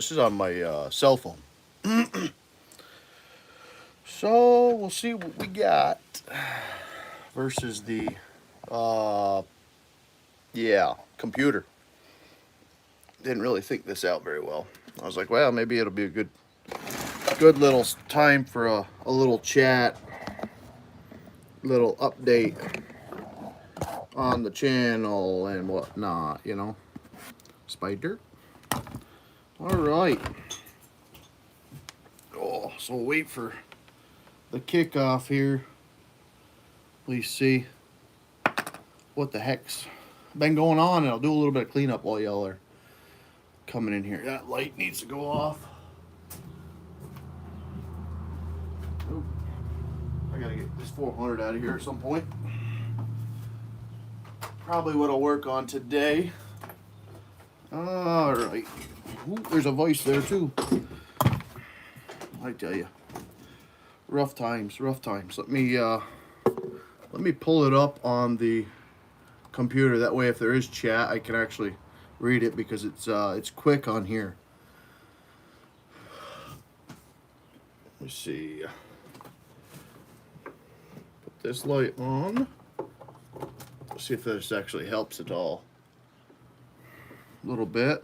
This is on my cell phone. So we'll see what we got versus the uh, computer. Didn't really think this out very well. I was like, well, maybe it'll be a good little time for a little chat, little update on the channel and whatnot, Spider. All right. Oh, so we'll wait for the kickoff here. Please see what the heck's been going on, and I'll do a little bit of cleanup while y'all are coming in here. That light needs to go off. Oop. I gotta get this 400 out of here at some point. Probably what I'll work on today. All right. Ooh, there's a vice there too. I tell you, rough times, rough times. Let me pull it up on the computer. That way, if there is chat, I can actually read it because it's quick on here. Let me see. Put this light on. Let's see if this actually helps at all. Little bit.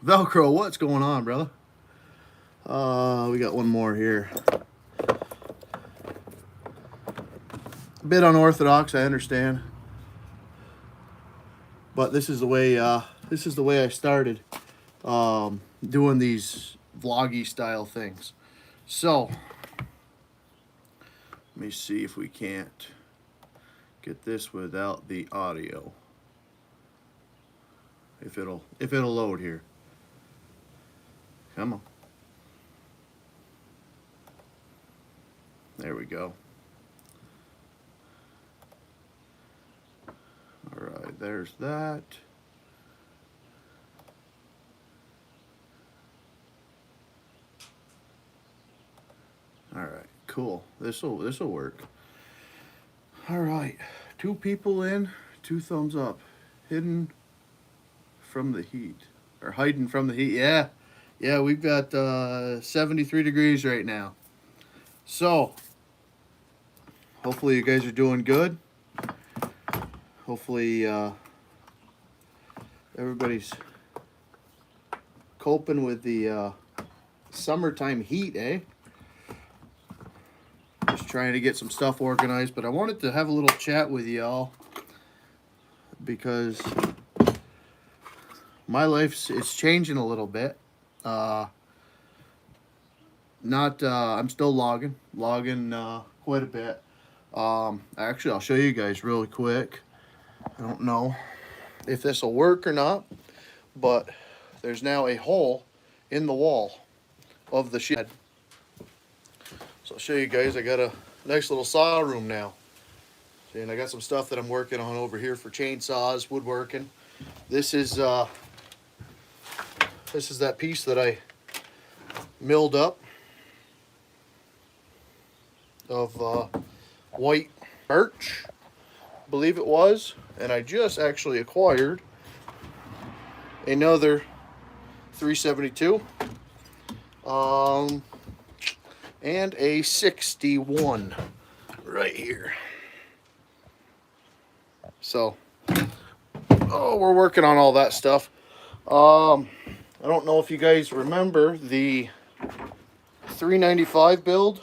Velcro, what's going on, brother? We got one more here. A bit unorthodox, I understand, but this is the way I started doing these vloggy style things. So let me see if we can't get this without the audio. If it'll load here. Come on. There we go. All right, there's that. All right, cool. This'll work. All right, 2 people in, 2 thumbs up. Hidden from the heat, or hiding from the heat. Yeah, we've got 73 degrees right now. So hopefully you guys are doing good. Hopefully everybody's coping with the summertime heat, eh? Just trying to get some stuff organized, but I wanted to have a little chat with y'all because my life's changing a little bit. I'm still logging quite a bit. Actually, I'll show you guys really quick. I don't know if this will work or not, but there's now a hole in the wall of the shed. So I'll show you guys. I got a nice little saw room now. See, and I got some stuff that I'm working on over here for chainsaws, woodworking. This is that piece that I milled up of white birch, I believe it was, and I just actually acquired another 372 and a 61 right here. So we're working on all that stuff. I don't know if you guys remember the 395 build.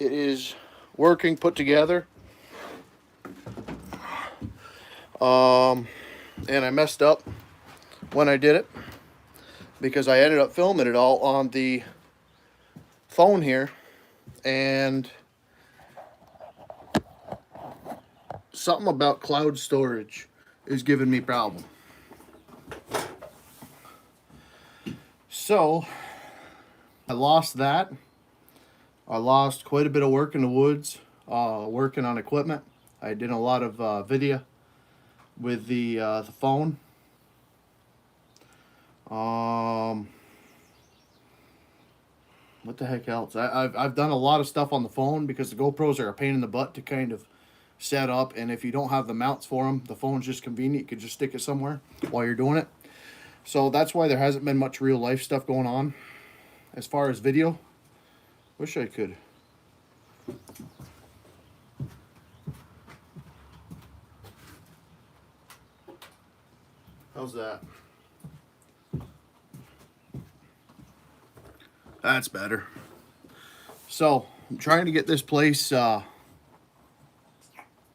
It is working, put together. And I messed up when I did it because I ended up filming it all on the phone here, and something about cloud storage is giving me problem. So I lost that. I lost quite a bit of work in the woods, working on equipment. I did a lot of video with the phone. What the heck else? I've done a lot of stuff on the phone because the GoPros are a pain in the butt to kind of set up, and if you don't have the mounts for them, the phone's just convenient. You could just stick it somewhere while you're doing it. So that's why there hasn't been much real life stuff going on. As far as video, wish I could. How's that? That's better. So I'm trying to get this place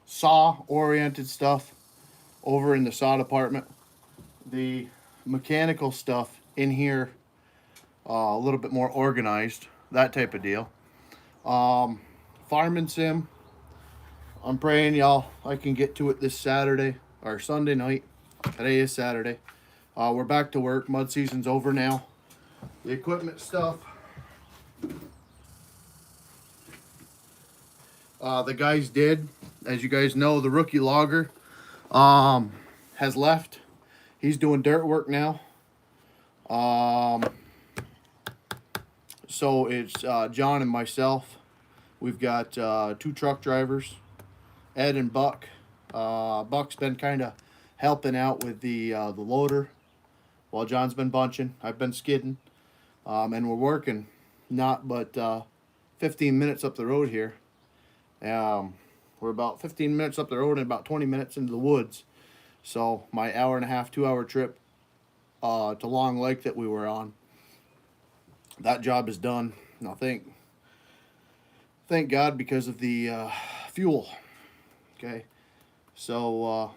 saw oriented stuff over in the saw department. The mechanical stuff in here a little bit more organized, that type of deal. Farming sim, I'm praying y'all I can get to it this Saturday or Sunday night. Today is Saturday. We're back to work. Mud season's over now. The equipment stuff, the guys did. As you guys know, the rookie logger has left. He's doing dirt work now. So it's John and myself. We've got 2 truck drivers, Ed and Buck. Buck's been kind of helping out with the loader while John's been bunching. I've been skidding, and we're working not but 15 minutes up the road here. We're about 15 minutes up the road and about 20 minutes into the woods. So my hour and a half, 2-hour trip to Long Lake that we were on, that job is done. Now thank God because of the fuel. Okay, so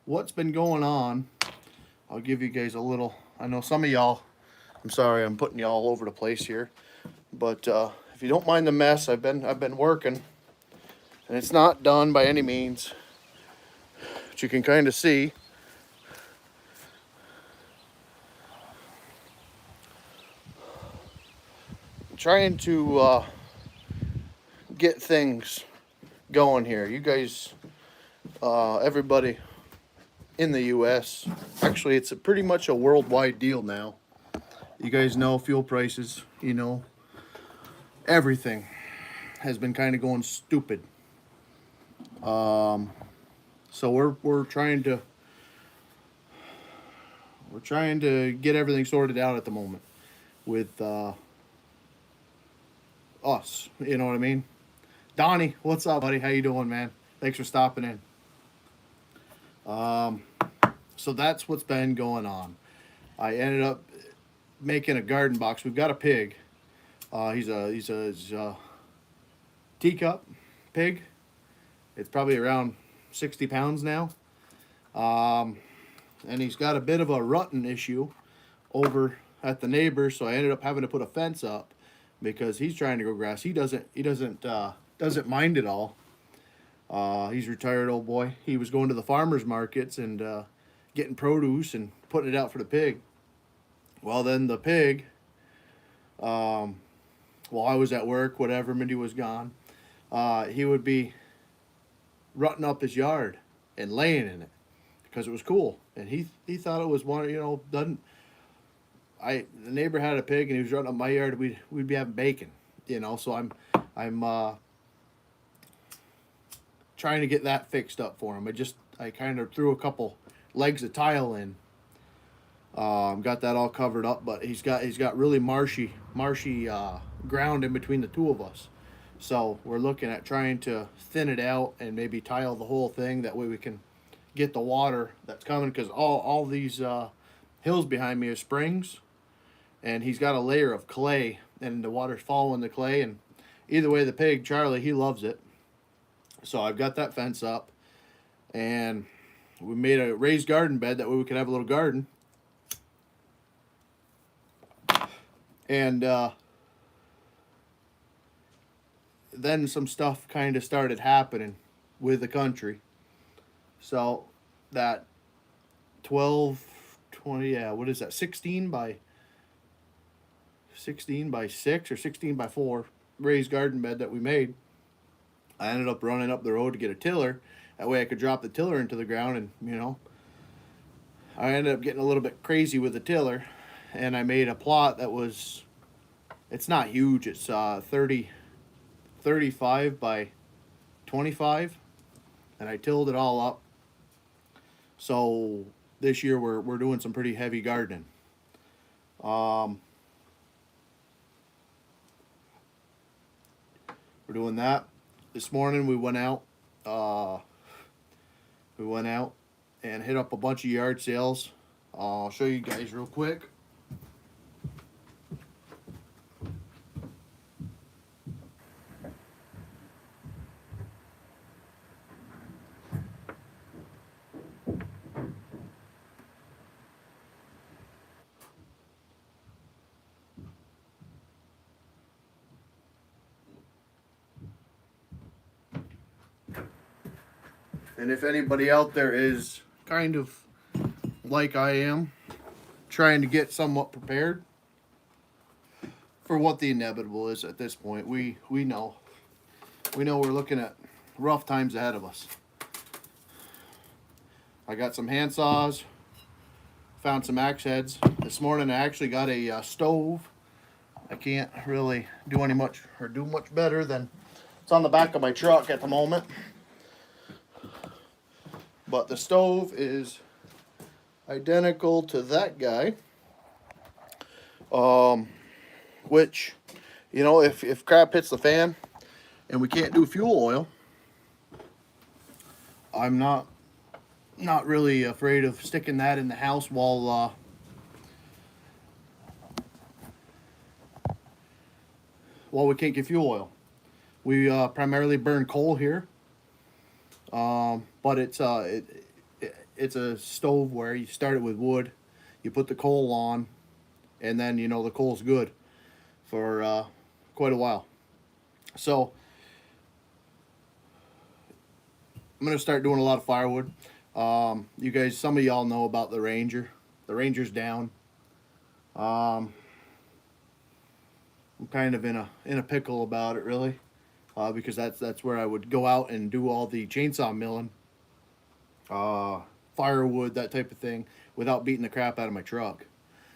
what's been going on? I'll give you guys a little. I know some of y'all. I'm sorry, I'm putting y'all all over the place here, but if you don't mind the mess, I've been working, and it's not done by any means. But you can kind of see. I'm trying to get things going here. You guys, everybody in the U.S. Actually, it's pretty much a worldwide deal now. You guys know fuel prices. You know, everything has been kind of going stupid. So we're trying to get everything sorted out at the moment with us. You know what I mean? Donnie, what's up, buddy? How you doing, man? Thanks for stopping in. So that's what's been going on. I ended up making a garden box. We've got a pig. He's a teacup pig. It's probably around 60 pounds now. And he's got a bit of a rutting issue over at the neighbor, so I ended up having to put a fence up because he's trying to go grass. He doesn't mind at all. He's a retired old boy. He was going to the farmers markets and getting produce and putting it out for the pig. Well, then the pig, while I was at work, whatever, Mindy was gone, he would be rutting up his yard and laying in it because it was cool. And he thought it was one, the neighbor had a pig and he was rutting up my yard. We'd be having bacon, so I'm trying to get that fixed up for him. I kind of threw a couple legs of tile in. Got that all covered up, but he's got really marshy ground in between the two of us. So we're looking at trying to thin it out and maybe tile the whole thing. That way we can get the water that's coming, because all these hills behind me are springs, and he's got a layer of clay, and the water's following the clay. And either way, the pig Charlie, he loves it. So I've got that fence up, and we made a raised garden bed. That way we could have a little garden. And then some stuff kind of started happening with the country. So that 12, 20, what is that? 16 by 6 or 16 by 4 raised garden bed that we made. I ended up running up the road to get a tiller. That way I could drop the tiller into the ground, and I ended up getting a little bit crazy with the tiller, and I made a plot that was, it's not huge. It's 35 by 25, and I tilled it all up. So this year we're doing some pretty heavy gardening. Um, we're doing that. This morning we went out. Uh, we went out and hit up a bunch of yard sales. I'll show you guys real quick. And if anybody out there is kind of like I am, trying to get somewhat prepared for what the inevitable is at this point, we know we're looking at rough times ahead of us. I got some hand saws, found some axe heads. This morning I actually got a stove. I can't really do much better than it's on the back of my truck at the moment. But the stove is identical to that guy. Which, you know, if crap hits the fan and we can't do fuel oil, I'm not really afraid of sticking that in the house while we can't get fuel oil. We primarily burn coal here, but it's a stove where you start it with wood, you put the coal on, and then you know the coal's good for quite a while. So I'm gonna start doing a lot of firewood. You guys, some of y'all know about the Ranger. The Ranger's down. I'm kind of in a pickle about it, really, because that's where I would go out and do all the chainsaw milling, firewood, that type of thing, without beating the crap out of my truck.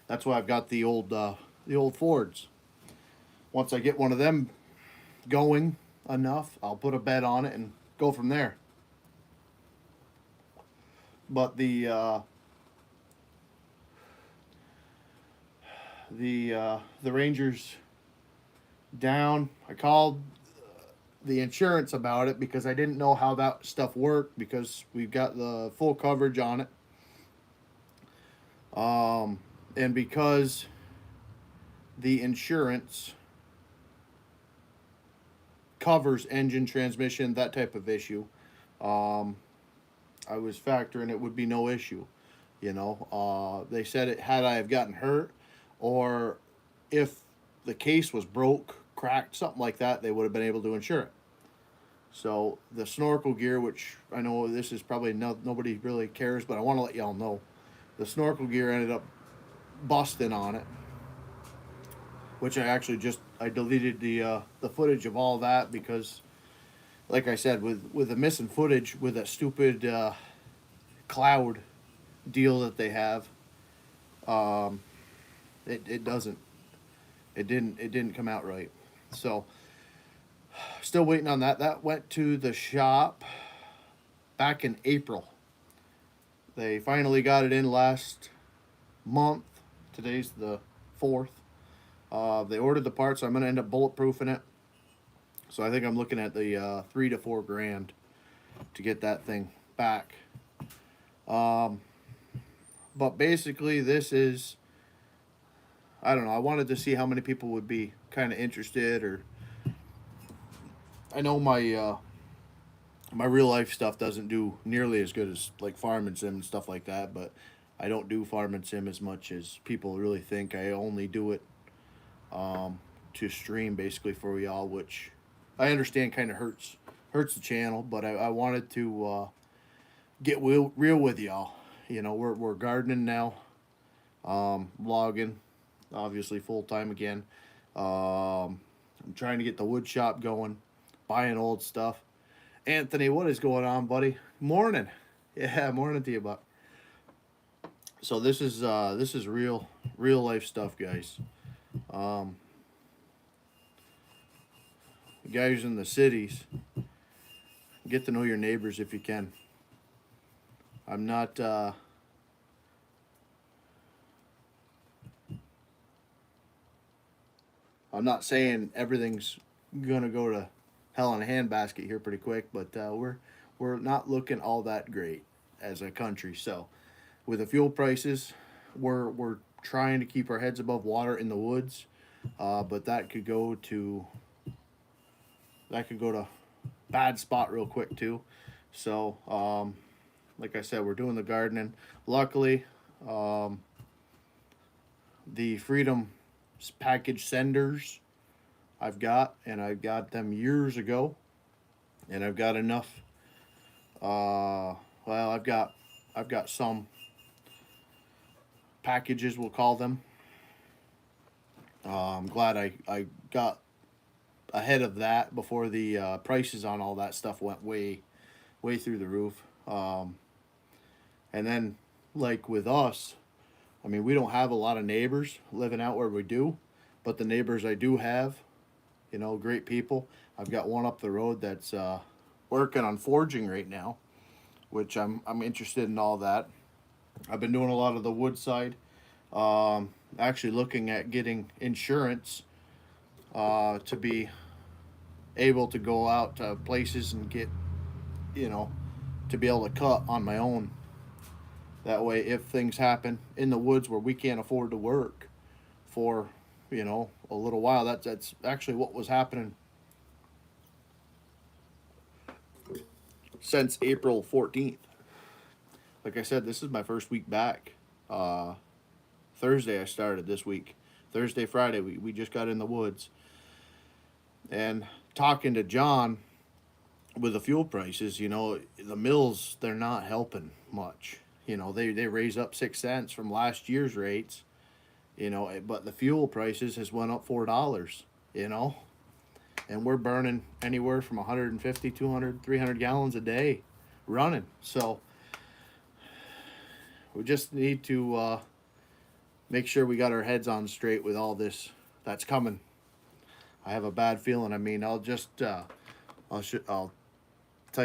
That's why I've got the old Fords. Once I get one of them going enough, I'll put a bed on it and go from there. But the Ranger's down. I called the insurance about it because I didn't know how that stuff worked, because we've got the full coverage on it. And because the insurance covers engine, transmission, that type of issue, I was factoring it would be no issue. You know, they said it had I have gotten hurt, or if the case was broke, cracked, something like that, they would have been able to insure it. So the snorkel gear, which I know this is probably nobody really cares, but I want to let y'all know, the snorkel gear ended up busting on it, which I deleted the footage of all that, because, like I said, with the missing footage with that stupid cloud deal that they have, it didn't come out right. So still waiting on that. That went to the shop back in April. They finally got it in last month. Today's the 4th. They ordered the parts, so I'm going to end up bulletproofing it. So I think I'm looking at the $3 to $4 grand to get that thing back. But basically, this is, I don't know, I wanted to see how many people would be kind of interested. Or I know my real life stuff doesn't do nearly as good as like farm and sim and stuff like that, but I don't do farm and sim as much as people really think. I only do it to stream basically for y'all, which I understand kind of hurts the channel, but I wanted to get real with y'all. You know, we're gardening now, logging, obviously full time again. I'm trying to get the wood shop going, buying old stuff. Anthony, what is going on, buddy? Morning. Yeah, morning to you, Buck. So this is real life stuff, guys. You guys in the cities, get to know your neighbors if you can. I'm not I'm not saying everything's gonna go to hell in a handbasket here pretty quick, but we're not looking all that great as a country. So with the fuel prices, we're trying to keep our heads above water in the woods, but that could go to bad spot real quick too. So like I said, we're doing the gardening. Luckily, the Freedom package senders I've got them years ago, and I've got enough. Well, I've got some packages, we'll call them. I'm glad I got ahead of that before the prices on all that stuff went way through the roof. And then, like with us, I mean, we don't have a lot of neighbors living out where we do, but the neighbors I do have, great people. I've got one up the road that's working on forging right now, which I'm interested in all that. I've been doing a lot of the wood side. Actually looking at getting insurance to be able to go out to places and get, to be able to cut on my own. That way, if things happen in the woods where we can't afford to work for, a little while, that's actually what was happening since April 14th. Like I said, this is my first week back. Thursday I started this week. Thursday, Friday, we just got in the woods. And talking to John with the fuel prices, the mills, they're not helping much. They raise up 6 cents from last year's rates, but the fuel prices has went up $4, and we're burning anywhere from 150, 200, 300 gallons a day running. So we just need to make sure we got our heads on straight with all this that's coming. I have a bad feeling. I mean, I'll tell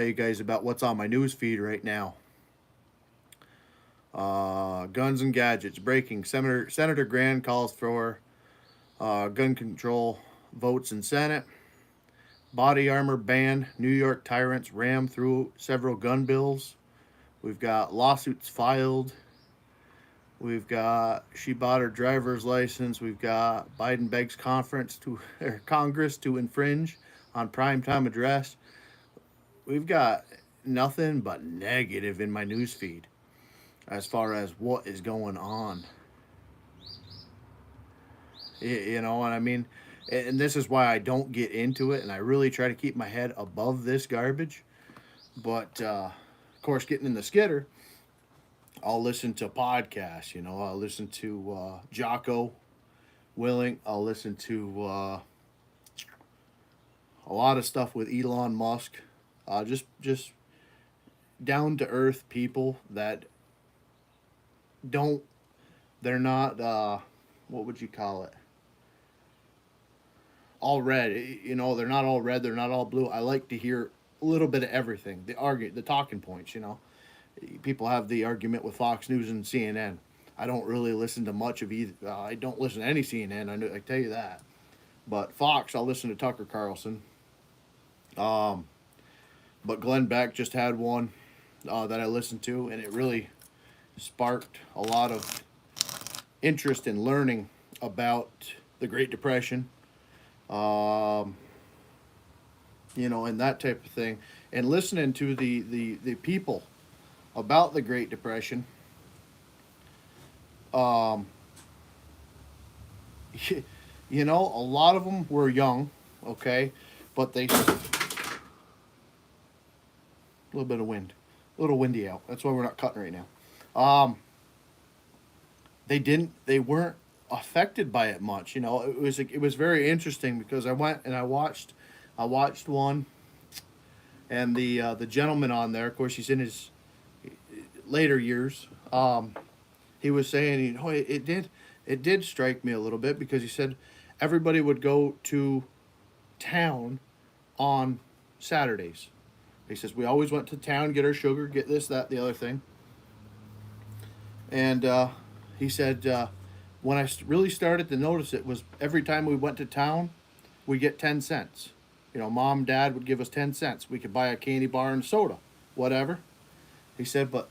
you guys about what's on my news feed right now. Guns and gadgets breaking. Senator Grand calls for gun control votes in Senate. Body armor ban. New York tyrants ram through several gun bills. We've got lawsuits filed. We've got she bought her driver's license. We've got Biden begs Congress to infringe on primetime address. We've got nothing but negative in my news feed as far as what is going on. And I mean, and this is why I don't get into it, and I really try to keep my head above this garbage. But of course, getting in the skidder, I'll listen to podcasts. I'll listen to Jocko Willing. I'll listen to a lot of stuff with Elon Musk. Just down to earth people that they're not what would you call it? All red. They're not all red. They're not all blue. I like to hear a little bit of everything. The talking points. People have the argument with Fox News and CNN. I don't really listen to much of either. I don't listen to any CNN. I tell you that. But Fox, I'll listen to Tucker Carlson. But Glenn Beck just had one that I listened to, and it really sparked a lot of interest in learning about the Great Depression, and that type of thing, and listening to the people about the Great Depression. A lot of them were young, okay, but a little bit of wind, a little windy out. That's why we're not cutting right now. They weren't affected by it much. It was very interesting because I went and I watched one, and the gentleman on there, of course, he's in his later years. He was saying, it did strike me a little bit because he said everybody would go to town on Saturdays. He says we always went to town, get our sugar, get this, that, the other thing. And he said when I really started to notice it was every time we went to town, we get 10 cents. You know, mom, dad would give us 10 cents. We could buy a candy bar and soda, whatever. He said, but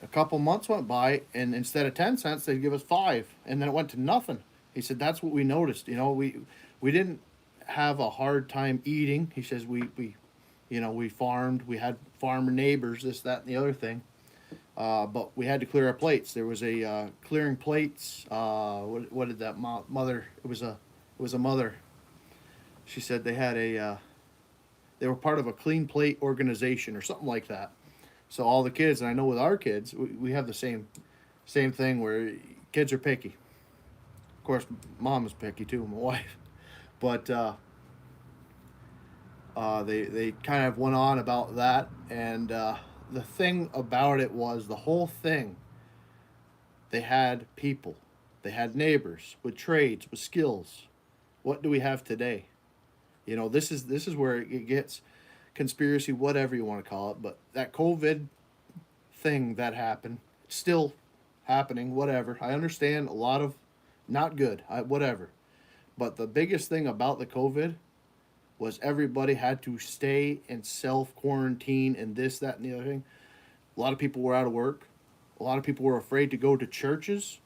a couple months went by, and instead of 10 cents, they'd give us five, and then it went to nothing. He said, that's what we noticed. You know, we didn't have a hard time eating. He says, we farmed, we had farmer neighbors, this, that, and the other thing. But we had to clear our plates. There was a clearing plates. What did that mother? It was a mother. She said they had they were part of a clean plate organization or something like that. So all the kids, and I know with our kids, we have the same thing where kids are picky. Of course, mom is picky too, my wife. But they kind of went on about that, and the thing about it was the whole thing. They had people, they had neighbors with trades, with skills. What do we have today? You know, this is where it gets conspiracy, whatever you want to call it. But that COVID thing that happened, it's still happening. Whatever. I understand a lot of not good. Whatever. But the biggest thing about the COVID was everybody had to stay and self quarantine and this, that, and the other thing. A lot of people were out of work. A lot of people were afraid to go to churches.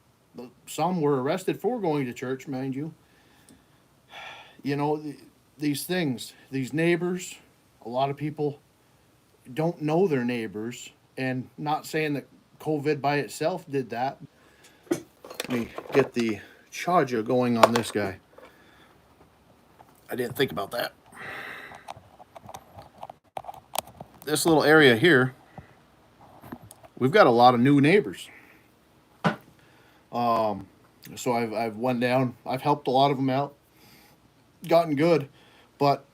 Some were arrested for going to church, mind you. You know, these things, these neighbors, a lot of people don't know their neighbors, and not saying that COVID by itself did that. Let me get the charger going on this guy. I didn't think about that. This little area here, we've got a lot of new neighbors. So I've went down. I've helped a lot of them out, gotten good, but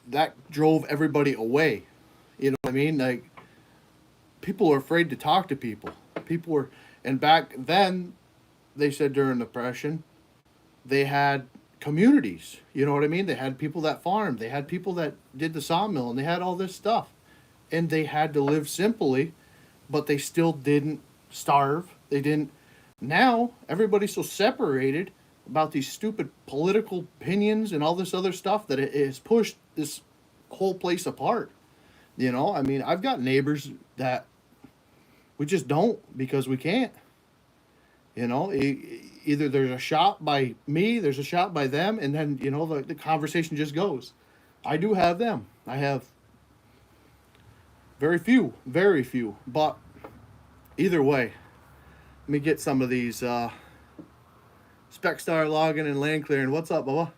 that drove everybody away. You know what I mean? Like, people are afraid to talk to people. People were, and back then, they said during the Depression, they had communities. You know what I mean? They had people that farmed. They had people that did the sawmill, and they had all this stuff, and they had to live simply, but they still didn't starve. They didn't. Now everybody's so separated about these stupid political opinions and all this other stuff that it has pushed this whole place apart. You know, I mean, I've got neighbors that we just don't because we can't. You know, either there's a shop by me, there's a shop by them, and then, you know, the conversation just goes. I do have them. I have very few, but either way, let me get some of these Spec-Star logging and land clearing. What's up, Bubba?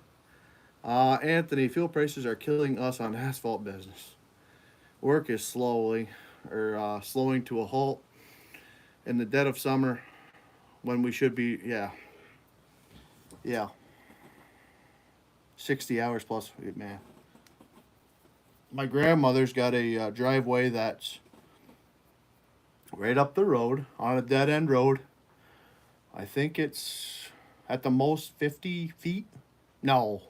Anthony, fuel prices are killing us on asphalt business. Work is slowing to a halt in the dead of summer when we should be, yeah, 60 hours plus, man. My grandmother's got a driveway that's right up the road on a dead end road. I think it's at the most 50 feet. No.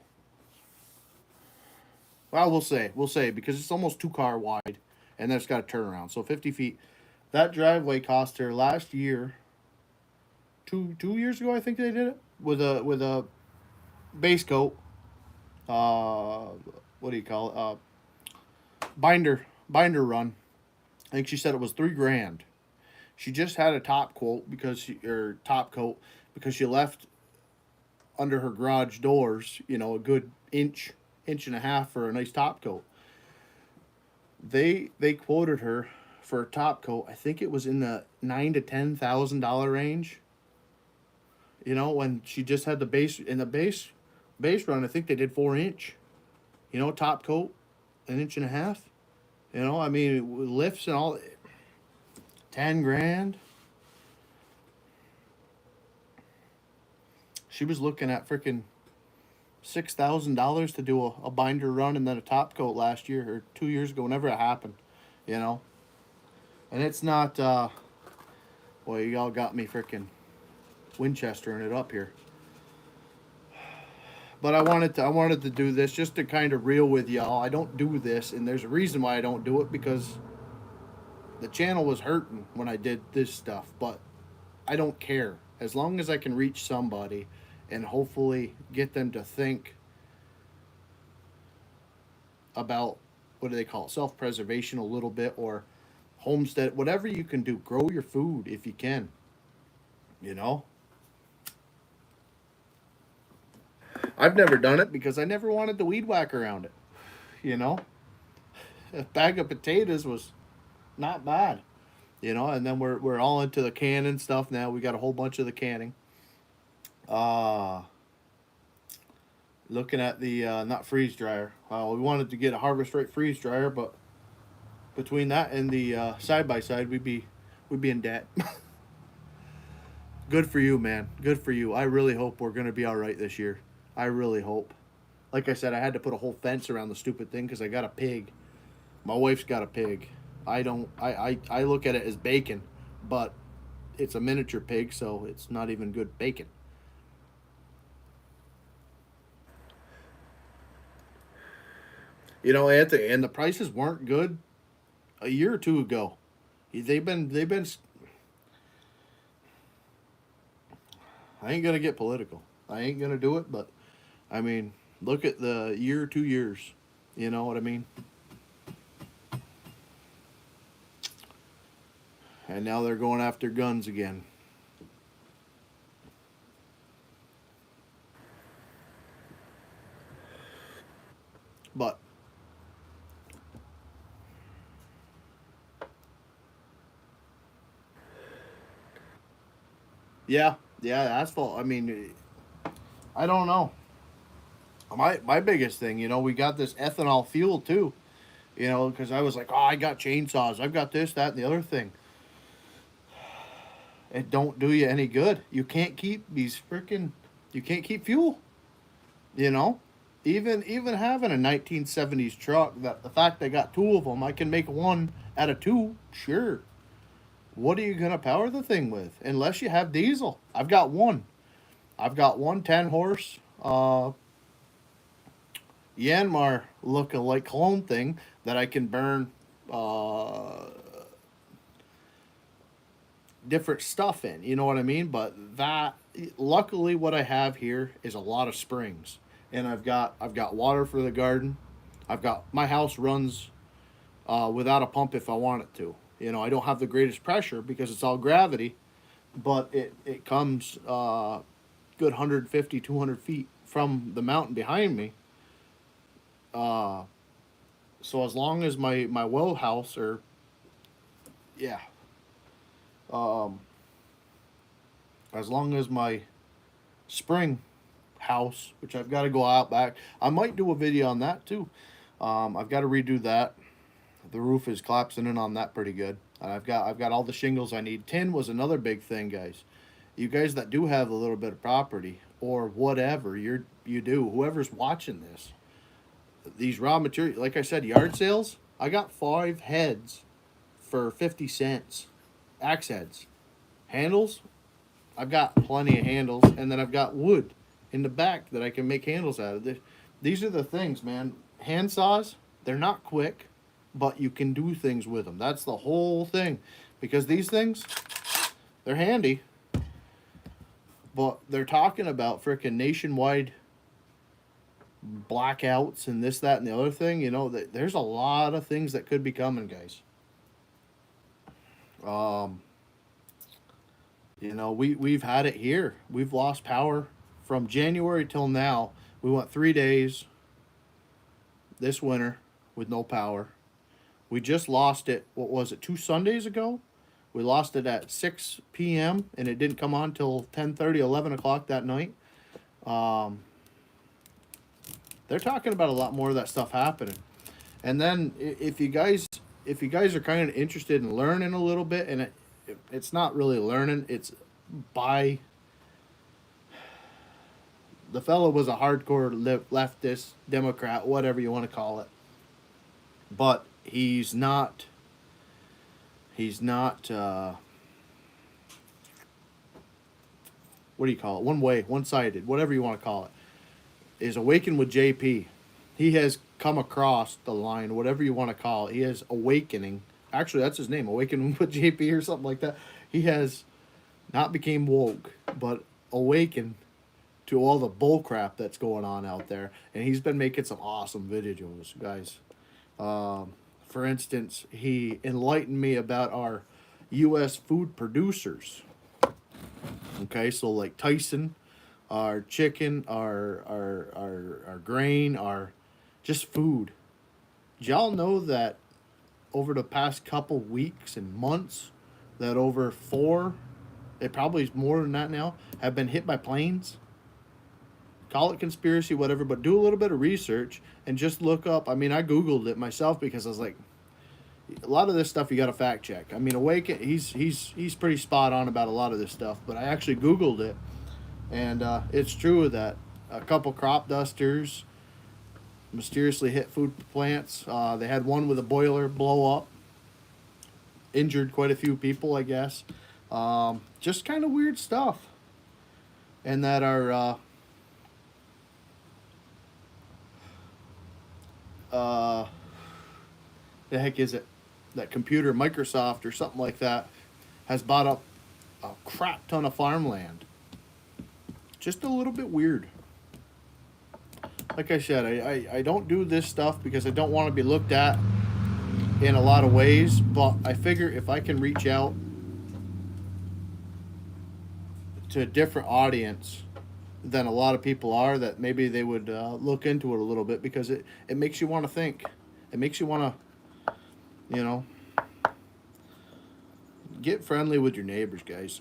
Well, we'll say because it's almost 2-car wide, and then it's got a turnaround. So 50 feet. That driveway cost her last year, two years ago, I think they did it with a base coat. What do you call it? Binder run. I think she said it was $3,000. She just had a top coat because she left under her garage doors, you know, a good inch and a half for a nice top coat. They quoted her for a top coat. I think it was in the $9,000 to $10,000 range. You know, when she just had the base run, I think they did 4-inch. You know, top coat, 1.5 inches. You know, I mean, lifts and all, $10,000. She was looking at freaking $6,000 to do a binder run and then a top coat last year or 2 years ago, whenever it happened. You know, and it's not. Well, y'all got me freaking Winchestering it up here. But I wanted to do this just to kind of reel with y'all. I don't do this, and there's a reason why I don't do it, because the channel was hurting when I did this stuff, but I don't care As long as I can reach somebody and hopefully get them to think about, what do they call it, self-preservation a little bit, or homestead, whatever you can do, grow your food if you can, you know. I've never done it because I never wanted the weed whack around it, you know. A bag of potatoes was not bad, you know. And then we're all into the canning stuff now. We got a whole bunch of the canning. uh Looking at the not freeze dryer. We wanted to get a Harvest Right freeze dryer, but between that and the side by side, we'd be in debt. Good for you, man. Good for you. I really hope we're gonna be all right this year. I really hope. Like I said, I had to put a whole fence around the stupid thing because I got a pig. My wife's got a pig. I don't. I look at it as bacon, but it's a miniature pig, so it's not even good bacon. You know, Anthony, and the prices weren't good a year or two ago. They've been. I ain't gonna get political. I ain't gonna do it, but I mean, look at the year, 2 years. You know what I mean? And now they're going after guns again. But yeah, yeah, asphalt. I mean, I don't know. My biggest thing, you know, we got this ethanol fuel too. You know, because I was like, oh, I got chainsaws, I've got this, that, and the other thing. It don't do you any good. You can't keep these freaking. You can't keep fuel. You know, even having a 1970s truck, that the fact they got two of them, I can make one out of two. Sure. What are you gonna power the thing with? Unless you have diesel. I've got one. I've got one 10 horse Yanmar looking like clone thing that I can burn uh, different stuff in. You know what I mean? But that, luckily, what I have here is a lot of springs, and I've got water for the garden. I've got, my house runs without a pump if I want it to. You know, I don't have the greatest pressure because it's all gravity, but it comes good 150, 200 feet from the mountain behind me. Uh, so as long as my well house, or yeah, um, as long as my spring house, which I've got to go out back, I might do a video on that too. I've got to redo that. The roof is collapsing in on that pretty good. I've got all the shingles I need. Tin was another big thing, guys. You guys that do have a little bit of property or whatever you do, whoever's watching this, these raw material, like I said, yard sales. I got 5 heads for 50 cents. Axe heads, handles. I've got plenty of handles, and then I've got wood in the back that I can make handles out of. These are the things, man. Hand saws, they're not quick, but you can do things with them. That's the whole thing. Because these things, they're handy, but they're talking about freaking nationwide blackouts and this, that, and the other thing. You know, there's a lot of things that could be coming, guys. Um, you know, we've had it here. We've lost power from January till now. We went 3 days this winter with no power. We just lost it. What was it? 2 Sundays ago. We lost it at 6 p.m. and it didn't come on till 10:30, 11 o'clock that night. Um, they're talking about a lot more of that stuff happening. And then if you guys are kind of interested in learning a little bit, and it's not really learning, it's by, the fellow was a hardcore leftist Democrat, whatever you want to call it, but he's not what do you call it, one way, one-sided, whatever you want to call it, is Awaken with JP. He has come across the line, whatever you want to call it. He is awakening. Actually, that's his name, Awakening with JP or something like that. He has not became woke, but awakened to all the bull crap that's going on out there. And he's been making some awesome videos, guys. For instance, he enlightened me about our U.S. food producers. Okay, so like Tyson, our chicken, our grain, our just food. Did y'all know that over the past couple weeks and months, that over four, it probably is more than that now, have been hit by planes? Call it conspiracy, whatever, but do a little bit of research and just look up. I mean, I Googled it myself because I was like, a lot of this stuff you got to fact check. I mean, Awaken, he's pretty spot on about a lot of this stuff, but I actually Googled it, and it's true that a couple crop dusters mysteriously hit food plants. They had one with a boiler blow up, injured quite a few people, I guess. Just kind of weird stuff. And that uh, the heck is it? That computer, Microsoft or something like that, has bought up a crap ton of farmland. Just a little bit weird. Like I said, I don't do this stuff because I don't want to be looked at in a lot of ways, but I figure if I can reach out to a different audience than a lot of people are, that maybe they would look into it a little bit, because it makes you want to think. It makes you want to, you know, get friendly with your neighbors, guys.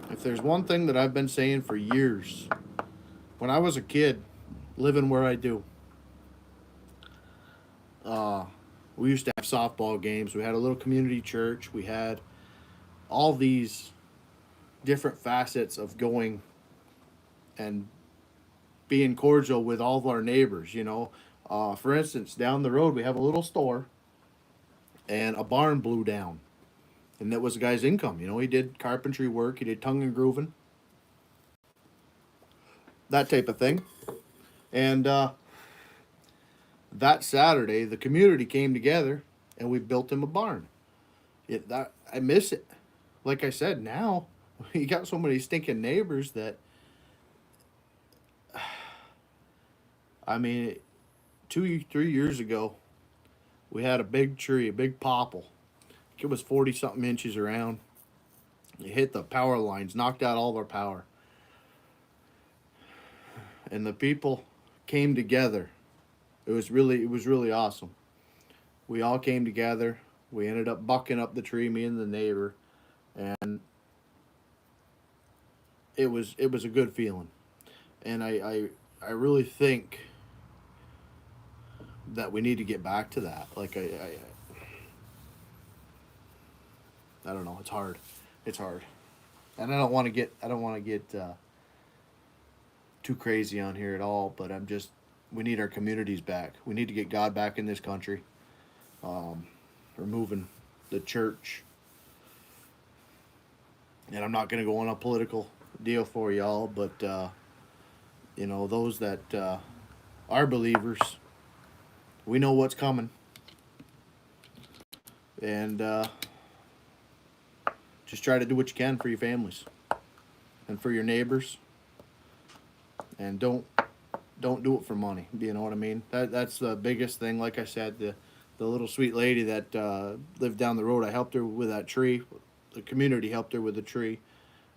If there's one thing that I've been saying for years, when I was a kid, living where I do, we used to have softball games. We had a little community church. We had all these different facets of going and being cordial with all of our neighbors, you know. For instance, down the road, we have a little store, and a barn blew down. And that was the guy's income. You know, he did carpentry work, he did tongue and grooving, that type of thing. And that Saturday, the community came together and we built him a barn. I miss it. Like I said, now you got so many stinking neighbors that, I mean, 2, 3 years ago, we had a big tree, a big popple. It was 40 something inches around. It hit the power lines, knocked out all of our power. And the people came together. It was really awesome. We all came together. We ended up bucking up the tree, me and the neighbor, and it was a good feeling. And I really think that we need to get back to that. Like I don't know. It's hard. It's hard, and I don't want to get too crazy on here at all. But we need our communities back. We need to get God back in this country. Removing the church, and I'm not going to go on a political deal for y'all, but you know, those that are believers, we know what's coming, and just try to do what you can for your families and for your neighbors, and don't do it for money. You know what I mean? That's the biggest thing. Like I said, the little sweet lady that lived down the road, I helped her with that tree. The community helped her with the tree,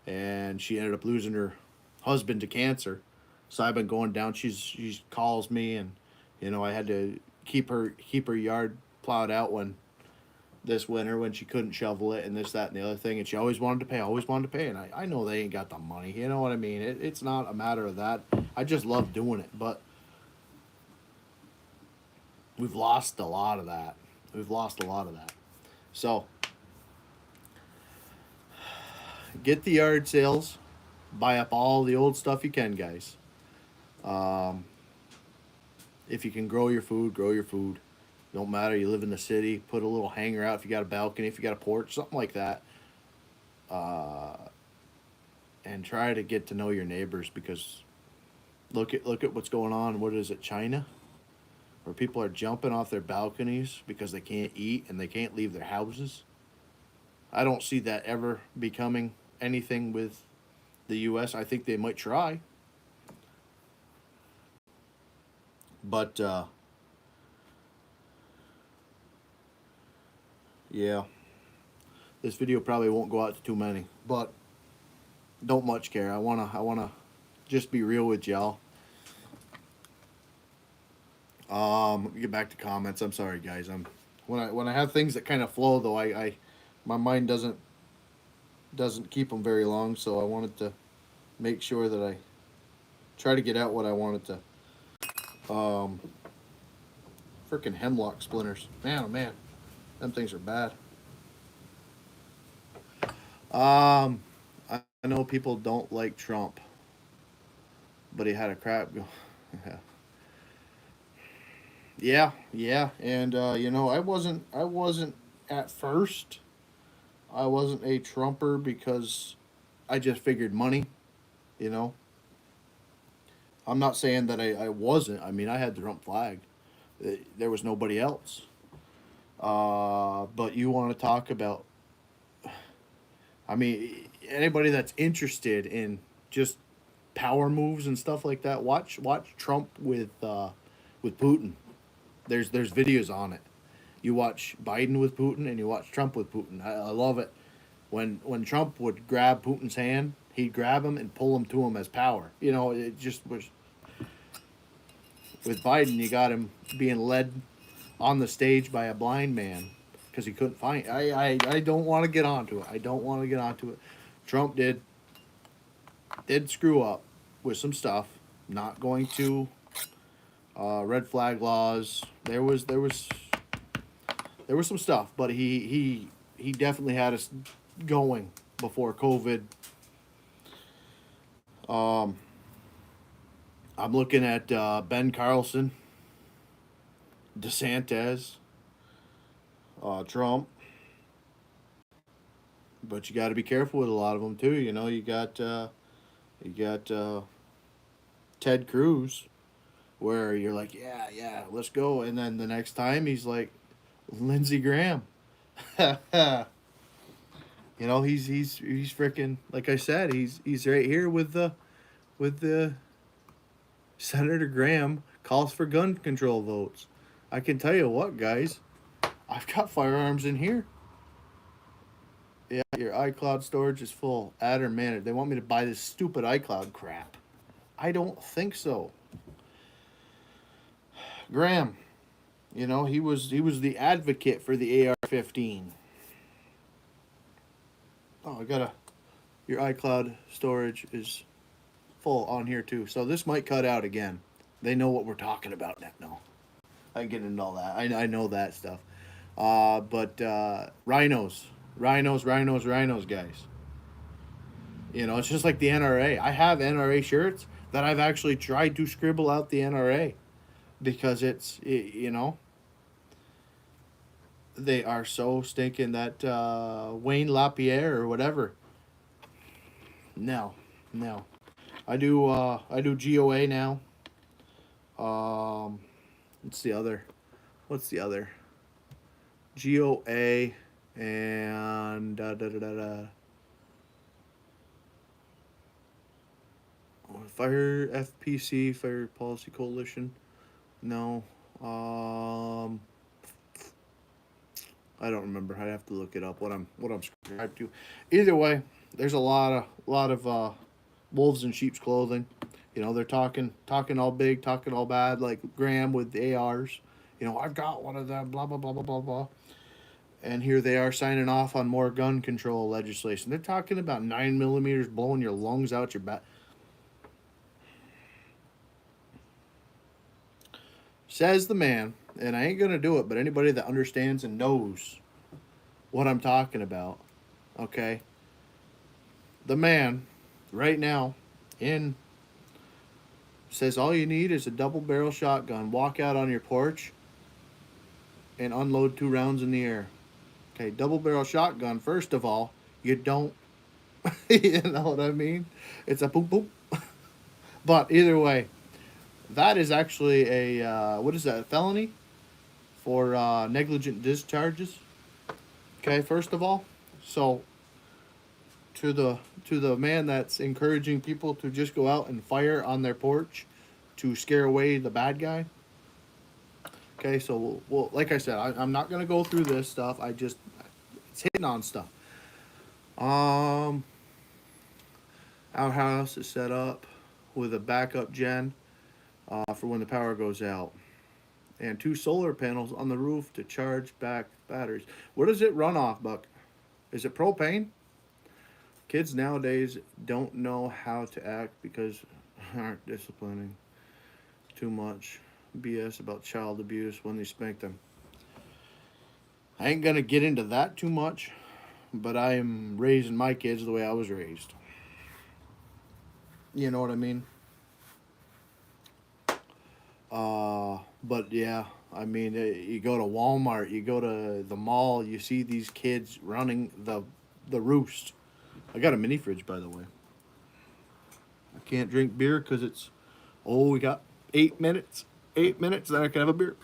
and she ended up losing her husband to cancer. So I've been going down. She calls me, and you know, I had to keep her yard plowed out this winter when she couldn't shovel it, and this, that, and the other thing. And she always wanted to pay. And I know they ain't got the money. You know what I mean? It's not a matter of that. I just love doing it, but we've lost a lot of that. So get the yard sales, buy up all the old stuff you can, guys. If you can grow your food, grow your food. Don't matter, you live in the city, put a little hanger out if you got a balcony, if you got a porch, something like that. And try to get to know your neighbors, because look at what's going on. What is it, China? Where people are jumping off their balconies because they can't eat and they can't leave their houses. I don't see that ever becoming anything with the U.S. I think they might try, but yeah, this video probably won't go out to too many, but don't much care. I wanna just be real with y'all. Get back to comments. I'm sorry, guys. When I have things that kind of flow though, I my mind doesn't keep them very long, so I wanted to make sure that I try to get out what I wanted to. Freaking hemlock splinters, man, oh man, them things are bad. I know people don't like Trump, but he had a crap go. Yeah, yeah, and I wasn't at first. I wasn't a Trumper because I just figured money. You know, I'm not saying that I wasn't. I mean, I had the Trump flag. There was nobody else. But you want to talk about? I mean, anybody that's interested in just power moves and stuff like that, watch Trump with Putin. There's videos on it. You watch Biden with Putin and you watch Trump with Putin. I love it. When Trump would grab Putin's hand, he'd grab him and pull him to him as power. You know, it just was. With Biden, you got him being led on the stage by a blind man because he couldn't find. I don't want to get onto it. I don't want to get onto it. Trump did screw up with some stuff. Not going to red flag laws. There was some stuff, but he definitely had us going before COVID. Um, I'm looking at Ben Carlson, DeSantis, Trump, but you got to be careful with a lot of them too. You know, you got Ted Cruz, where you're like, yeah, yeah, let's go, and then the next time he's like Lindsey Graham. You know, he's freaking, like I said, he's right here with the Senator Graham calls for gun control votes. I can tell you what, guys, I've got firearms in here. Yeah, your iCloud storage is full. Add or man it. They want me to buy this stupid iCloud crap. I don't think so. Graham, you know, he was the advocate for the AR-15. Oh, I gotta. Your iCloud storage is full on here too, so this might cut out again. They know what we're talking about now. No, I get into all that. I know that stuff. But rhinos, guys. You know, it's just like the NRA. I have NRA shirts that I've actually tried to scribble out the NRA because you know, they are so stinking that Wayne Lapierre or whatever. No, no. I do GOA now. Um, what's the other? What's the other? GOA and Fire FPC Fire Policy Coalition. No. I don't remember. I have to look it up. What I'm subscribed to. Either way, there's a lot of wolves in sheep's clothing. You know, they're talking all big, talking all bad, like Graham with the ARs. You know, I've got one of them. Blah blah blah blah blah blah. And here they are signing off on more gun control legislation. They're talking about 9 millimeters blowing your lungs out your back. Says the man, and I ain't gonna do it, but anybody that understands and knows what I'm talking about, okay? The man, right now, in says all you need is a double barrel shotgun. Walk out on your porch and unload 2 rounds in the air. Okay, double barrel shotgun. First of all, you don't, you know what I mean? It's a boop boop. But either way, that is actually a what is that? A felony for negligent discharges. Okay, first of all, So to the man that's encouraging people to just go out and fire on their porch to scare away the bad guy. Okay, so well like I said, I'm not gonna go through this stuff. It's hitting on stuff. Um, our house is set up with a backup gen for when the power goes out, and two solar panels on the roof to charge back batteries. What does it run off, Buck? Is it propane? Kids nowadays don't know how to act because aren't disciplining too much. BS about child abuse when they spank them. I ain't gonna get into that too much, but I am raising my kids the way I was raised. You know what I mean? But yeah, I mean, you go to Walmart, you go to the mall, you see these kids running the roost. I got a mini fridge, by the way. I can't drink beer because we got 8 minutes. 8 minutes, then I can have a beer.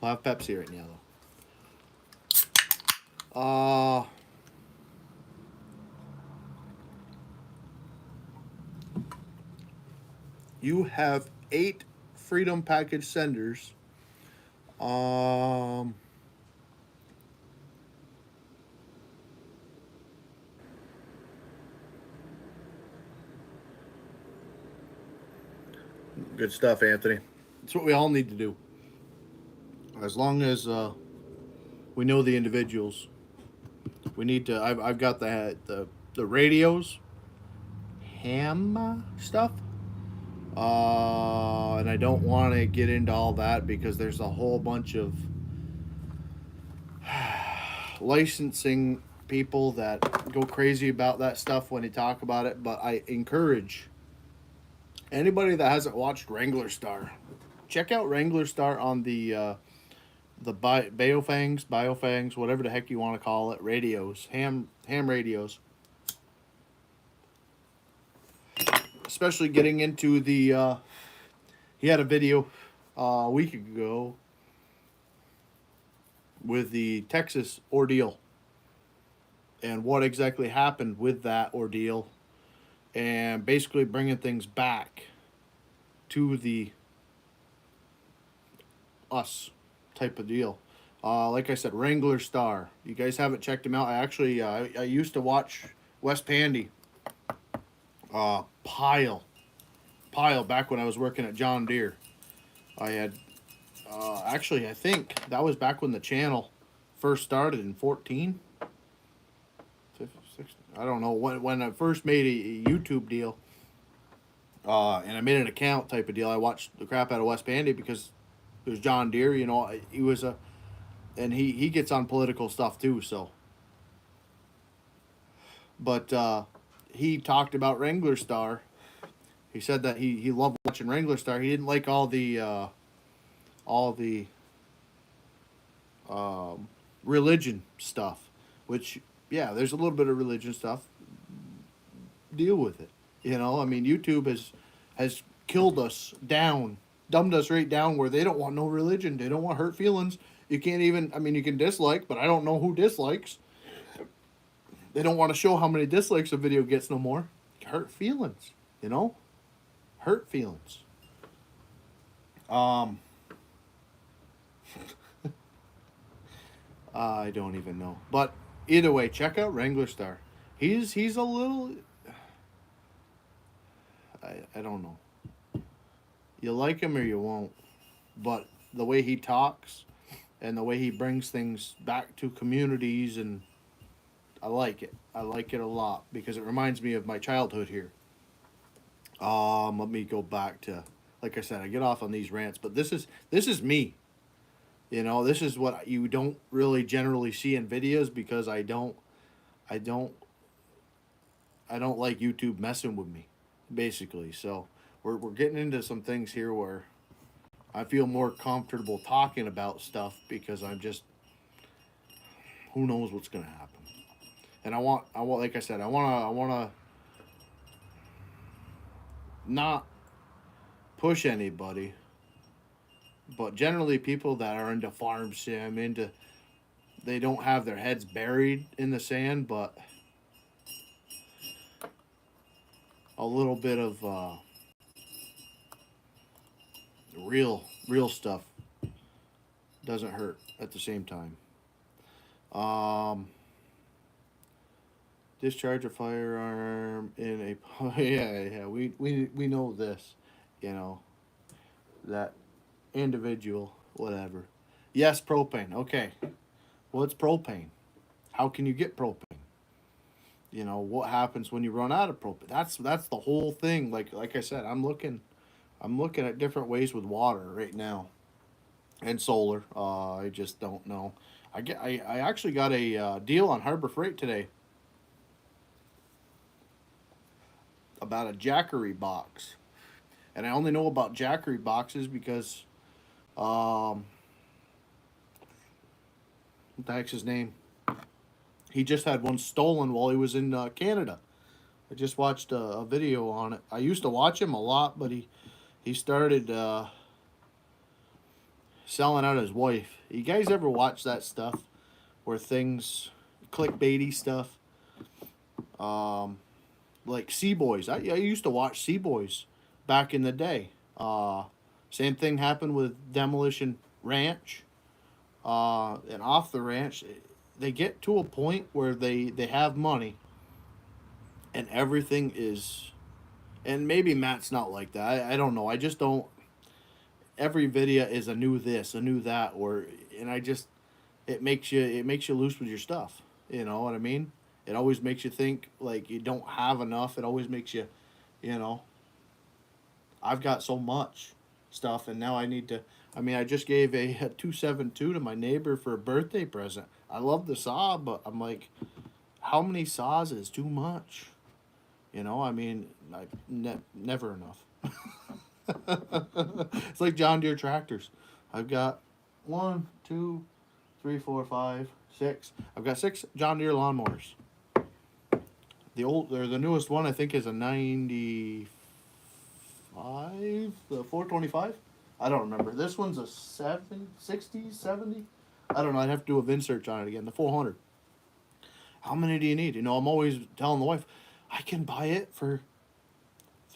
I'll have Pepsi right now, though. You have 8 Freedom Package senders. Um, Good stuff, Anthony. That's what we all need to do. As long as we know the individuals, we need to. I've got the radios, ham stuff, and I don't want to get into all that because there's a whole bunch of licensing people that go crazy about that stuff when they talk about it. But I encourage anybody that hasn't watched Wrangler Star, check out Wrangler Star on the Biofangs, whatever the heck you want to call it, radios, ham radios. Especially getting into he had a video a week ago with the Texas ordeal and what exactly happened with that ordeal, and basically bringing things back to the us type of deal. Like I said, Wrangler Star. You guys haven't checked him out. I used to watch Wes Pandy. Pile back when I was working at John Deere. I had I think that was back when the channel first started in 14, 15, 16. I don't know when I first made a YouTube deal. And I made an account type of deal. I watched the crap out of Wes Pandy because it was John Deere. You know, he was and he gets on political stuff too. So, but he talked about Wrangler Star. He said that he loved watching Wrangler Star. He didn't like all the religion stuff, which yeah, there's a little bit of religion stuff. Deal with it. You know, I mean, YouTube has killed us down, dumbed us right down where they don't want no religion. They don't want hurt feelings. You can't even. I mean, you can dislike, but I don't know who dislikes. They don't want to show how many dislikes a video gets no more. Hurt feelings, you know, hurt feelings. Um, I don't even know, but either way, check out Wrangler Star. He's a little. I don't know. You like him or you won't, but the way he talks and the way he brings things back to communities, and I like it. I like it a lot because it reminds me of my childhood here. Let me go back to, like I said, I get off on these rants, but this is me. You know, this is what you don't really generally see in videos because I don't I don't like YouTube messing with me, basically. So we're getting into some things here where I feel more comfortable talking about stuff because I'm just, who knows what's gonna happen. And I want like I said, I wanna not push anybody, but generally people that are into farm sim, into they don't have their heads buried in the sand, but a little bit of real stuff doesn't hurt at the same time. Um, Discharge a firearm in a yeah, we know this, you know, that individual, whatever. Yes, propane. Okay, what's propane? How can you get propane? You know what happens when you run out of propane? That's the whole thing. Like I said, I'm looking at different ways with water right now and solar. I just don't know. I actually got a deal on Harbor Freight today about a Jackery box, and I only know about Jackery boxes because what the heck's his name? He just had one stolen while he was in Canada. I just watched a video on it. I used to watch him a lot, but he started selling out his wife. You guys ever watch that stuff where things clickbaity stuff? Like Sea Boys. I used to watch Sea Boys back in the day. Same thing happened with Demolition Ranch. And off the ranch, they get to a point where they have money and everything is. And maybe Matt's not like that. I don't know. I just don't. Every video is a new this, a new that, or and I just it makes you loose with your stuff. You know what I mean? It always makes you think like you don't have enough. It always makes you, you know, I've got so much stuff, and now I need to. I mean, I just gave a 272 to my neighbor for a birthday present. I love the saw, but I'm like, how many saws is too much? You know, I mean, never enough. It's like John Deere tractors. I've got one, two, three, four, five, six. I've got six John Deere lawnmowers. The old or the newest one I think is a 95, the 425. I don't remember. This one's a 60, 70. I don't know. I'd have to do a VIN search on it again. The 400. How many do you need? You know, I'm always telling the wife, I can buy it for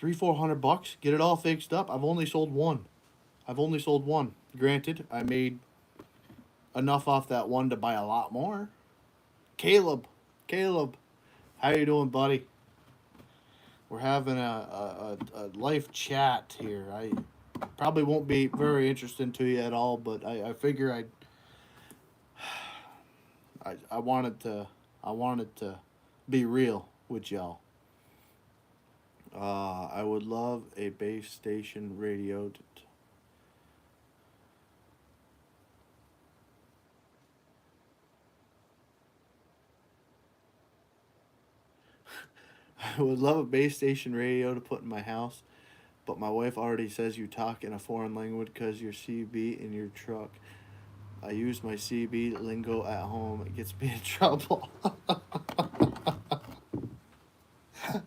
300-400 bucks. Get it all fixed up. I've only sold one. I've only sold one. Granted, I made enough off that one to buy a lot more. Caleb, how you doing, buddy? We're having a live chat here. I probably won't be very interesting to you at all, but I figure I wanted to be real with y'all. I would love a base station radio. I would love a base station radio to put in my house, but my wife already says you talk in a foreign language because you're CB in your truck. I use my CB lingo at home. It gets me in trouble.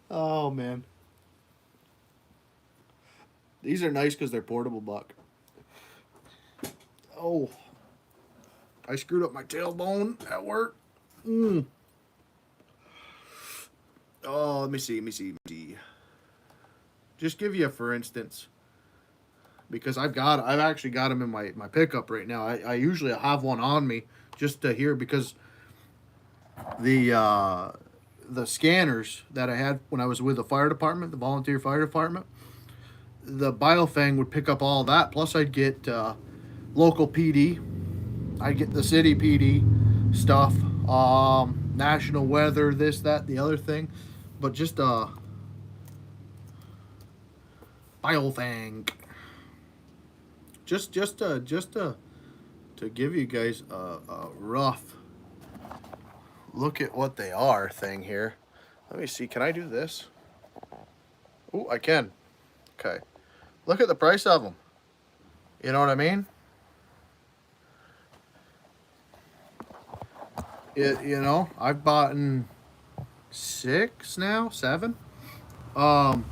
Oh, man. These are nice because they're portable, Buck. Oh, I screwed up my tailbone at work. Oh, let me see. Just give you a for instance, because I've actually got them in my pickup right now. I usually have one on me just to hear because the scanners that I had when I was with the fire department, the volunteer fire department, the Biofang would pick up all that. Plus, I'd get local PD. I'd get the city PD stuff, national weather, this, that, the other thing. But just Biofang. To give you guys a rough look at what they are thing here. Let me see. Can I do this? Oh, I can. Okay. Look at the price of them. You know what I mean? You know, I've bought in 6 now, 7. Um,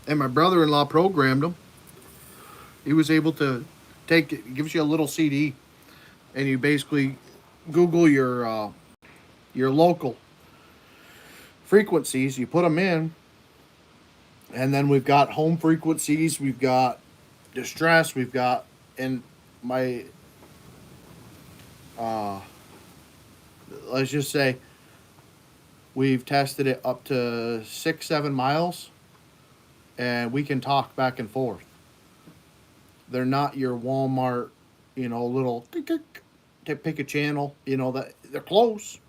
and my brother-in-law programmed them. He was able to it gives you a little CD, and you basically Google your local frequencies. You put them in, and then we've got home frequencies. We've got distress. We've got and my uh, let's just say we've tested it up to 6-7 miles, and we can talk back and forth. They're not your Walmart, little to pick a channel. That they're close,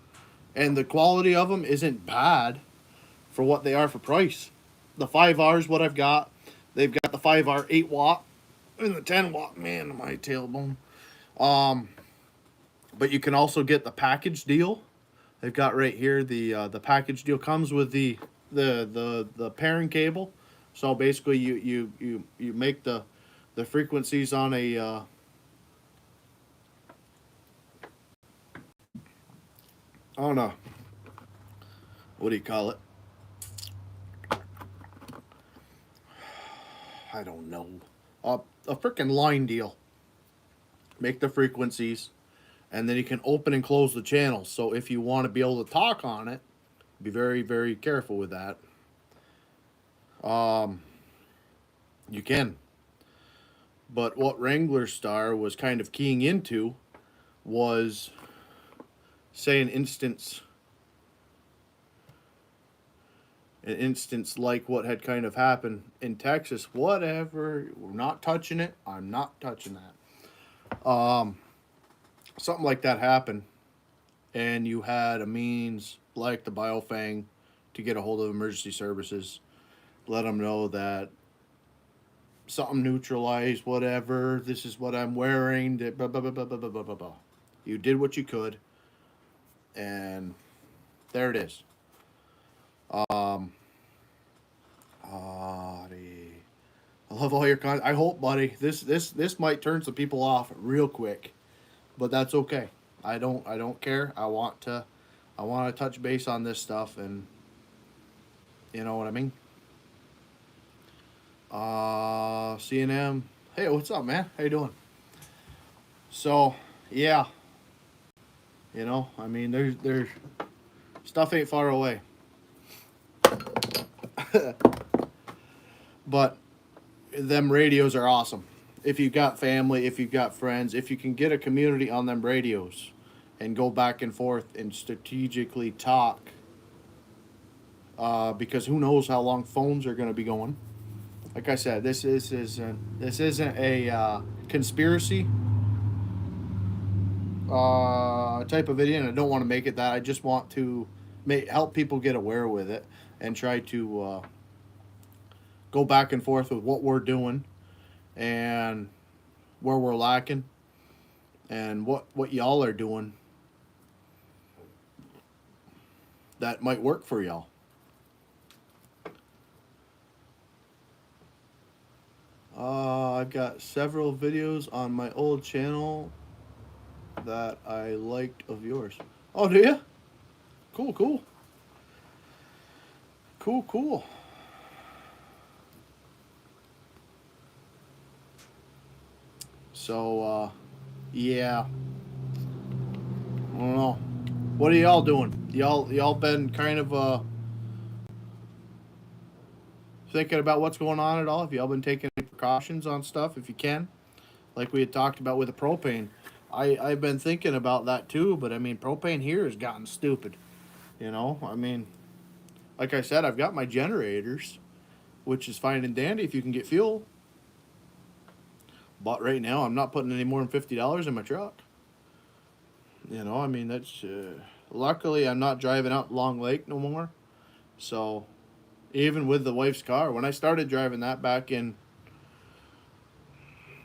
and the quality of them isn't bad for what they are for price. The 5R's what I've got. They've got the 5R 8 watt and the 10 watt. Man, my tailbone. Um, but you can also get the package deal. They've got right here the package deal comes with the pairing cable. So basically, you make the frequencies on a what do you call it? I don't know. A freaking line deal. Make the frequencies, and then you can open and close the channels. So if you want to be able to talk on it, be very, very careful with that. Um, you can. But what Wrangler Star was kind of keying into was, say, an instance like what had kind of happened in Texas. Whatever, we're not touching it. I'm not touching that. Something like that happened, and you had a means like the Biofang to get a hold of emergency services, let them know that something neutralized, whatever. This is what I'm wearing. Blah, blah, blah, blah, blah, blah, blah, blah. You did what you could, and there it is. Um, I love all your content. I hope, buddy, this might turn some people off real quick, but that's okay. I don't care. I want to touch base on this stuff, and you know what I mean. CNM. Hey, what's up, man? How you doing? So, yeah, I mean, there's stuff ain't far away, but them radios are awesome. If you've got family, if you've got friends, if you can get a community on them radios and go back and forth and strategically talk, because who knows how long phones are going to be going. Like I said, this isn't a conspiracy type of video, and I don't want to make it that. I just want to help people get aware with it and try to go back and forth with what we're doing and where we're lacking and what y'all are doing that might work for y'all. I've got several videos on my old channel that I liked of yours. Oh, do you? Cool, cool. Cool, cool. So, yeah. I don't know. What are y'all doing? Y'all been kind of thinking about what's going on at all? Have y'all been taking any precautions on stuff if you can? Like we had talked about with the propane. I've been thinking about that too, but I mean propane here has gotten stupid. I mean, like I said, I've got my generators, which is fine and dandy if you can get fuel. But right now, I'm not putting any more than $50 in my truck. I mean, that's luckily I'm not driving out Long Lake no more. So even with the wife's car, when I started driving that back in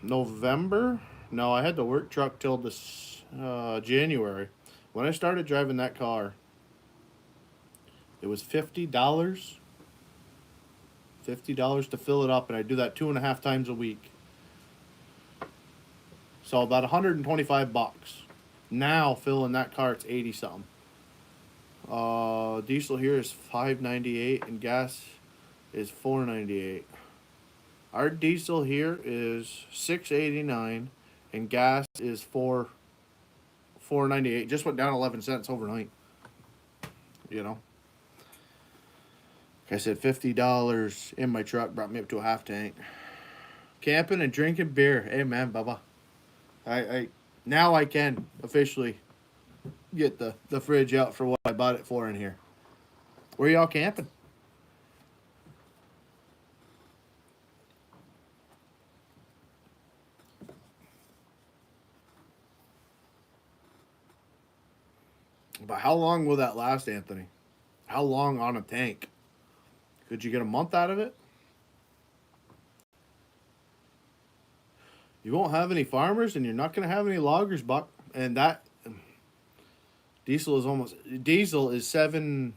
November, no, I had the work truck till this January. When I started driving that car, it was $50. $50 to fill it up, and I do that 2.5 times a week. So about $125. Now filling that car, it's 80 something. Diesel here is $5.98 and gas is $4.98. Our diesel here is $6.89 and gas is 4.98. Just went down 11 cents overnight. You know, like I said, $50 in my truck brought me up to a half tank. Camping and drinking beer. Amen, Bubba. I now I can officially get the fridge out for what I bought it for in here. Where y'all camping? But how long will that last, Anthony? How long on a tank? Could you get a month out of it? You won't have any farmers, and you're not going to have any loggers, Buck. And that diesel is 7.30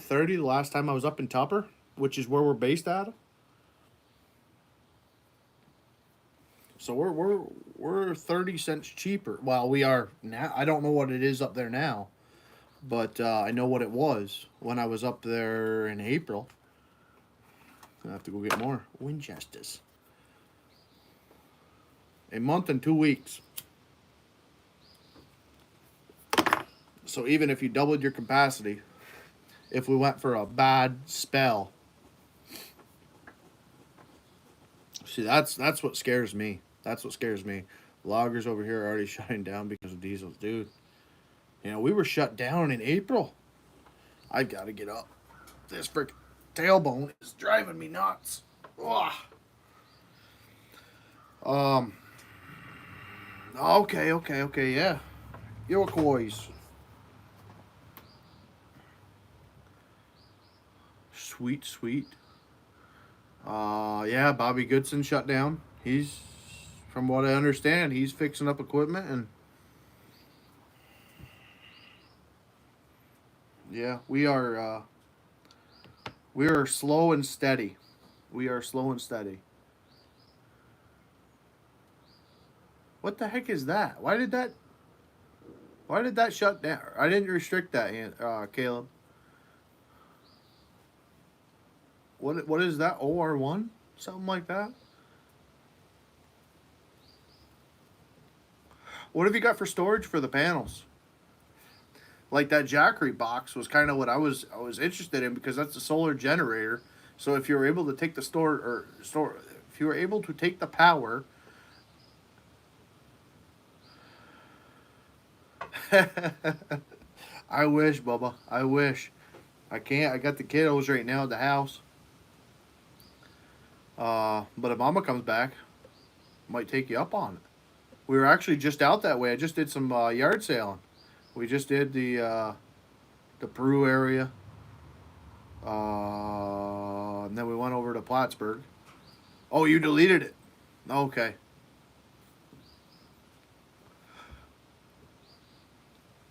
the last time I was up in Tupper, which is where we're based out of. So we're 30 cents cheaper. Well, we are now. I don't know what it is up there now, but I know what it was when I was up there in April. I have to go get more Winchesters. A month and 2 weeks. So even if you doubled your capacity, if we went for a bad spell, see, that's what scares me. That's what scares me. Loggers over here are already shutting down because of diesels, dude. You know, we were shut down in April. I gotta get up. This freaking tailbone is driving me nuts. Ugh. Okay, yeah. Iroquois. Sweet. Yeah, Bobby Goodson shut down. He's, from what I understand, he's fixing up equipment and yeah, we are slow and steady. We are slow and steady. What the heck is that? Why did that shut down? I didn't restrict that, Caleb. What is that? OR1? Something like that? What have you got for storage for the panels? Like that Jackery box was kind of what I was interested in because that's a solar generator. So if you're able to take the if you were able to take the power. I wish, Bubba. I wish. I can't. I got the kiddos right now at the house. But if Mama comes back, might take you up on it. We were actually just out that way. I just did some yard sailing. We just did the Peru area. And then we went over to Plattsburgh. Oh, you deleted it. Okay.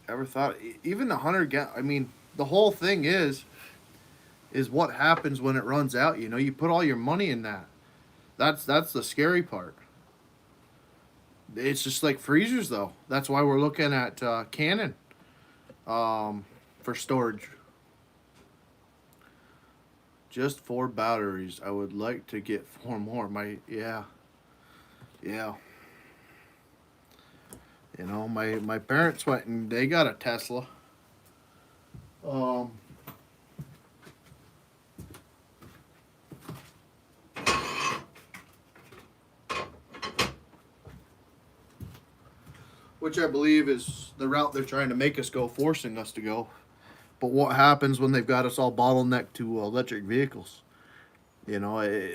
Ever thought even the 100 I mean, the whole thing is what happens when it runs out. You know, you put all your money in that. That's the scary part. It's just like freezers, though. That's why we're looking at Canon for storage. Just 4 batteries. I would like to get 4 more. Yeah. You know, my parents went and they got a Tesla. Which I believe is the route they're trying to make us go, forcing us to go. But what happens when they've got us all bottlenecked to electric vehicles? You know, I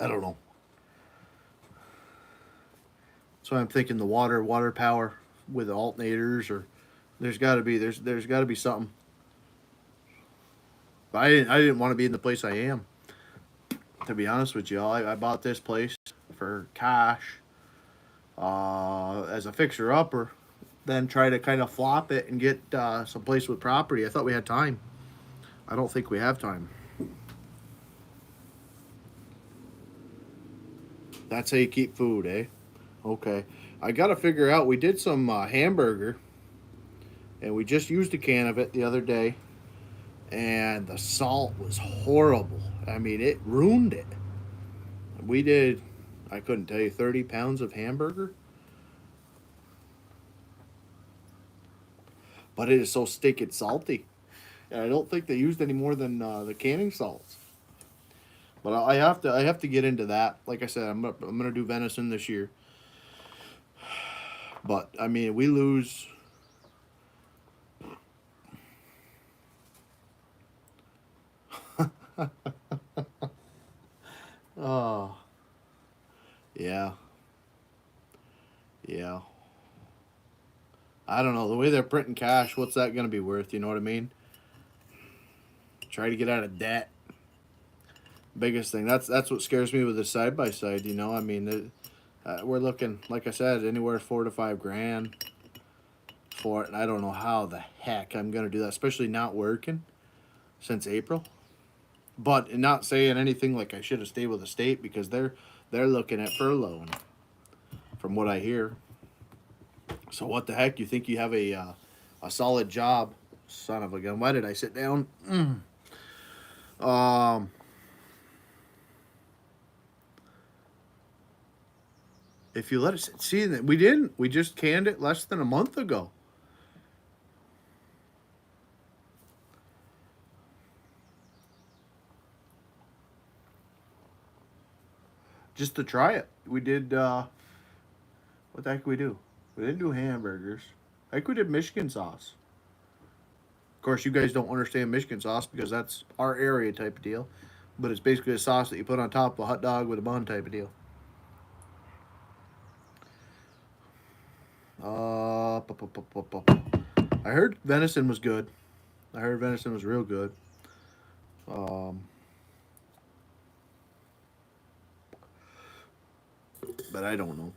don't know. So I'm thinking the water power with alternators, or there's got to be something. But I didn't want to be in the place I am. To be honest with you, I bought this place for cash as a fixer upper, then try to kind of flop it and get some place with property. I thought we had time. I don't think we have time. That's how you keep food, eh? Okay. I got to figure out, we did some hamburger, and we just used a can of it the other day. and the salt was horrible. I mean, it ruined it. We did, I couldn't tell you, 30 pounds of hamburger, but it is so stinking salty. And I don't think they used any more than the canning salts. But I have to get into that. Like I said, I'm gonna do venison this year. But I mean, we lose. Oh, yeah, yeah. I don't know the way they're printing cash. What's that gonna be worth? You know what I mean? Try to get out of debt. Biggest thing. That's what scares me with the side by side. You know, I mean, we're looking, like I said, anywhere 4 to 5 grand for it, and I don't know how the heck I'm gonna do that, especially not working since April. But not saying anything like I should have stayed with the state because they're looking at furloughing, from what I hear. So what the heck? You think you have a solid job? Son of a gun! Why did I sit down? Um, if you let us see that we didn't, we just canned it less than a month ago. Just to try it. We did. What the heck did we do? We didn't do hamburgers. I think we did Michigan sauce. Of course, you guys don't understand Michigan sauce because that's our area type of deal. But it's basically a sauce that you put on top of a hot dog with a bun type of deal. I heard venison was good. I heard venison was real good. Um, but I don't know.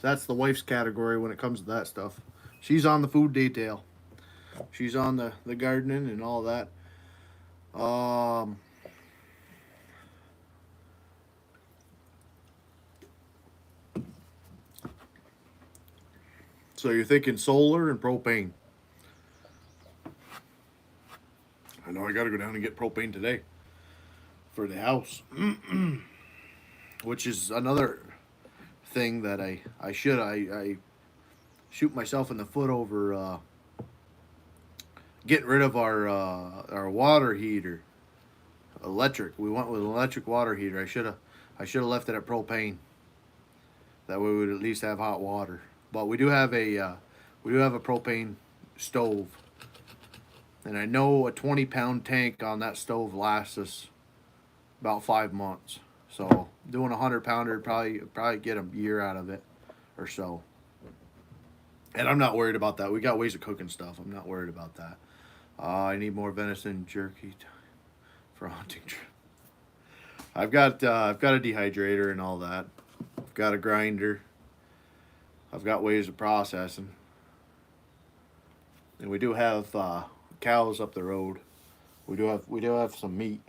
That's the wife's category when it comes to that stuff. She's on the food detail. She's on the gardening and all that. Um, so you're thinking solar and propane. I know I got to go down and get propane today for the house, which is another thing that I shoot myself in the foot over getting rid of our water heater, electric. We went with an electric water heater. I should have left it at propane. That way we would at least have hot water. But we do have a propane stove, and I know a 20-pound tank on that stove lasts us about 5 months. So doing a 100 pounder probably get a year out of it or so. And I'm not worried about that. We got ways of cooking stuff. I'm not worried about that. I need more venison jerky for a hunting trip. I've got a dehydrator and all that. I've got a grinder. I've got ways of processing. And we do have cows up the road. We do have some meat.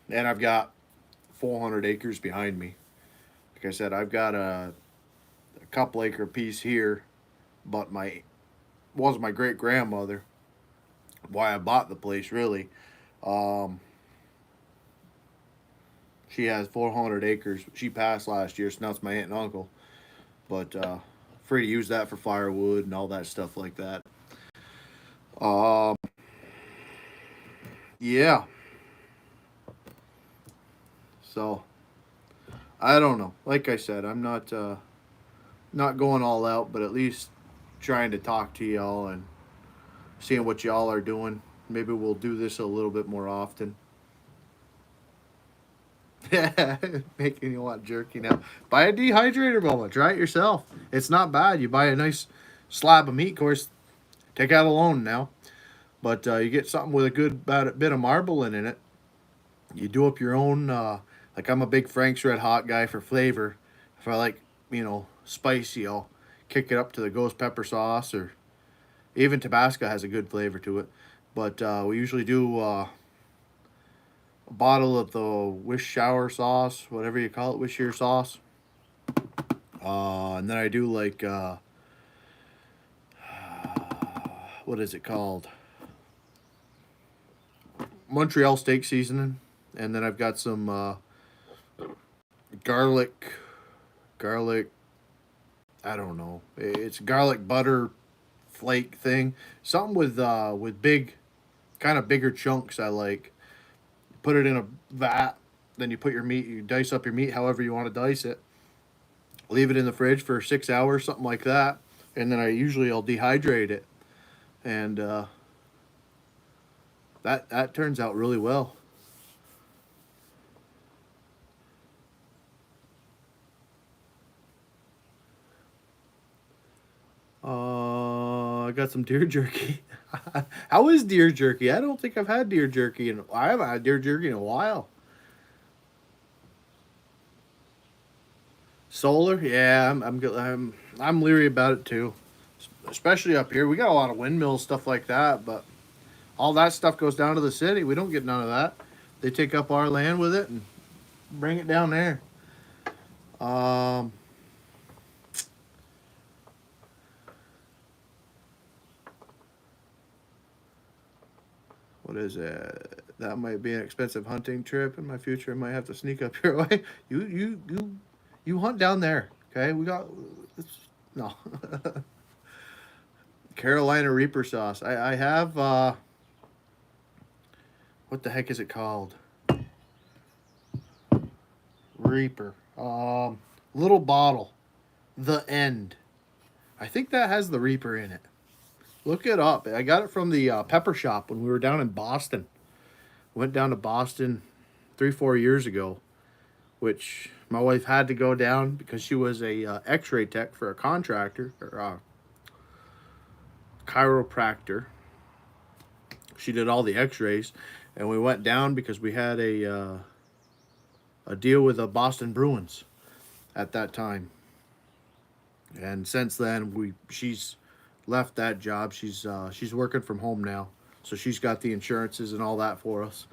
And I've got 400 acres behind me. Like I said, I've got a couple acre piece here, but my was my great grandmother. Why I bought the place really. Um, she has 400 acres. She passed last year, so now it's my aunt and uncle. But free to use that for firewood and all that stuff like that. Um, yeah. So I don't know. Like I said, I'm not going all out, but at least trying to talk to y'all and seeing what y'all are doing. Maybe we'll do this a little bit more often. Making you want jerky now. Buy a dehydrator, Bubba. Try it yourself. It's not bad. You buy a nice slab of meat, of course. Take out a loan now, but you get something with a good bit of marbling in it. You do up your own. Like I'm a big Frank's Red Hot guy for flavor. If I like, spicy, I'll kick it up to the ghost pepper sauce, or even Tabasco has a good flavor to it. But we usually do a bottle of the Wish Shower sauce, whatever you call it, Wish Your sauce. And then I do like what is it called? Montreal steak seasoning, and then I've got some garlic. Garlic. I don't know. It's garlic butter flake thing. Something with big, kind of bigger chunks. I like. Put it in a vat. Then you put your meat. You dice up your meat however you want to dice it. Leave it in the fridge for 6 hours, something like that, and then I'll dehydrate it, and that turns out really well. I got some deer jerky. How is deer jerky? I don't think I've had deer jerky I haven't had deer jerky in a while. Solar, yeah, I'm leery about it too, especially up here. We got a lot of windmills, stuff like that, but all that stuff goes down to the city. We don't get none of that. They take up our land with it and bring it down there. Um, what is it? That might be an expensive hunting trip in my future. I might have to sneak up your way. You hunt down there, okay? No. Carolina Reaper sauce. I have what the heck is it called? Reaper. Little bottle. The End. I think that has the Reaper in it. Look it up. I got it from the pepper shop when we were down in Boston. Went down to Boston 3-4 years ago, which my wife had to go down because she was a X-ray tech for a contractor or chiropractor. She did all the X-rays, and we went down because we had a deal with the Boston Bruins at that time. And since then, she's left that job. She's working from home now, so she's got the insurances and all that for us.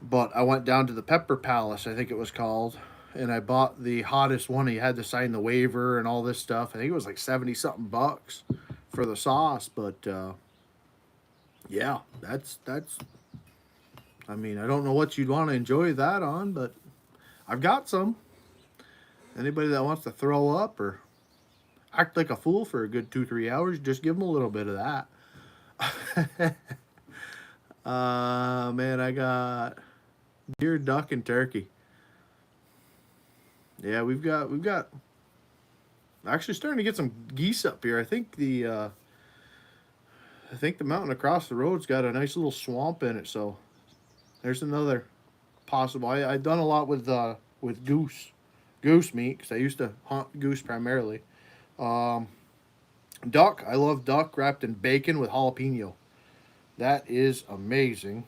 But I went down to the Pepper Palace, I think it was called, and I bought the hottest one. You had to sign the waiver and all this stuff. I think it was like 70 something bucks for the sauce, but yeah, that's. I mean, I don't know what you'd want to enjoy that on, but I've got some. Anybody that wants to throw up or act like a fool for a good 2-3 hours, just give them a little bit of that. Man, I got deer, duck, and turkey. Yeah, we've got actually starting to get some geese up here. I think the mountain across the road's got a nice little swamp in it, so there's another possible. I've done a lot with goose meat because I used to hunt goose primarily. Um, Duck, I love duck wrapped in bacon with jalapeno. That is amazing.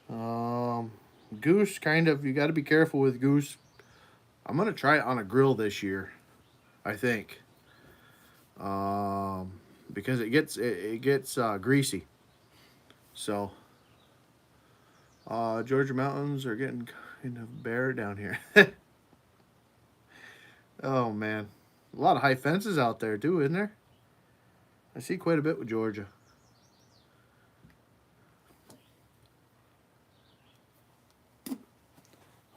Um, Goose, kind of, you got to be careful with goose. I'm gonna try it on a grill this year, I think, um, because it gets greasy. So Georgia mountains are getting kind of bare down here. Oh man, a lot of high fences out there too, isn't there? I see quite a bit with Georgia.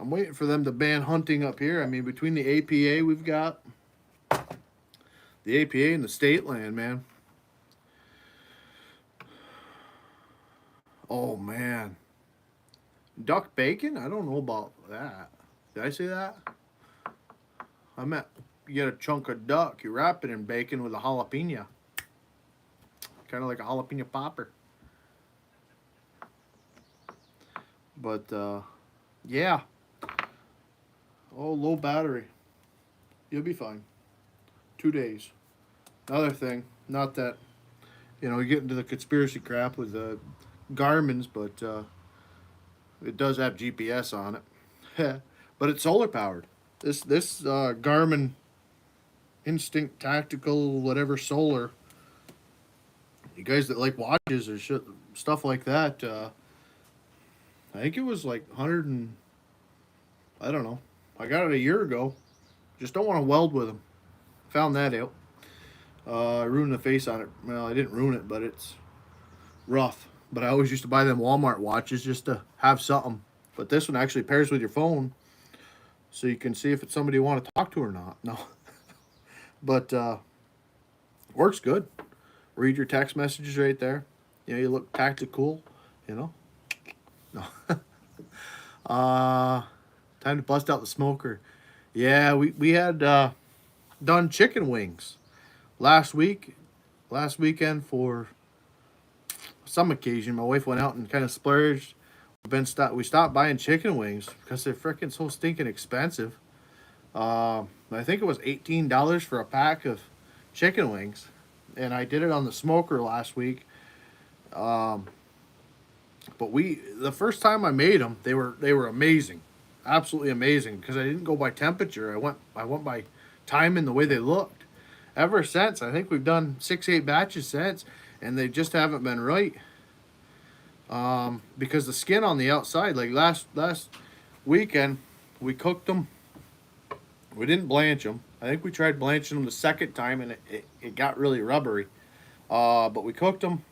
I'm waiting for them to ban hunting up here. I mean, between the APA we've got the APA and the state land, man. Oh man, duck bacon? I don't know about that. Did I say that? I meant you get a chunk of duck, you wrap it in bacon with a jalapeno, kind of like a jalapeno popper. But yeah, oh, low battery. You'll be fine. 2 days. Another thing, not that you get into the conspiracy crap with the Garmin's, but it does have GPS on it. But it's solar powered. This Garmin Instinct Tactical whatever solar. You guys that like watches or stuff like that, I think it was like 100 and I don't know. I got it a year ago. Just don't want to weld with them. Found that out. I ruined the face on it. Well, I didn't ruin it, but rough. But I always used to buy them Walmart watches just to have something. But this one actually pairs with your phone, so you can see if it's somebody you want to talk to or not. No, but works good. Read your text messages right there. You know, you look tactical. You know. No. uh, Time to bust out the smoker. Yeah, we had done chicken wings last week, last weekend for some occasion. My wife went out and kind of splurged. We stopped buying chicken wings because they're freaking so stinking expensive. I think it was $18 for a pack of chicken wings, and I did it on the smoker last week. Um, but the first time I made them, they were amazing, absolutely amazing because I didn't go by temperature. I went by time and the way they looked. Ever since, I think we've done 6 8 batches since, and they just haven't been right. Because the skin on the outside, like last weekend, we cooked them. We didn't blanch them. I think we tried blanching them the second time, and it got really rubbery. But we cooked them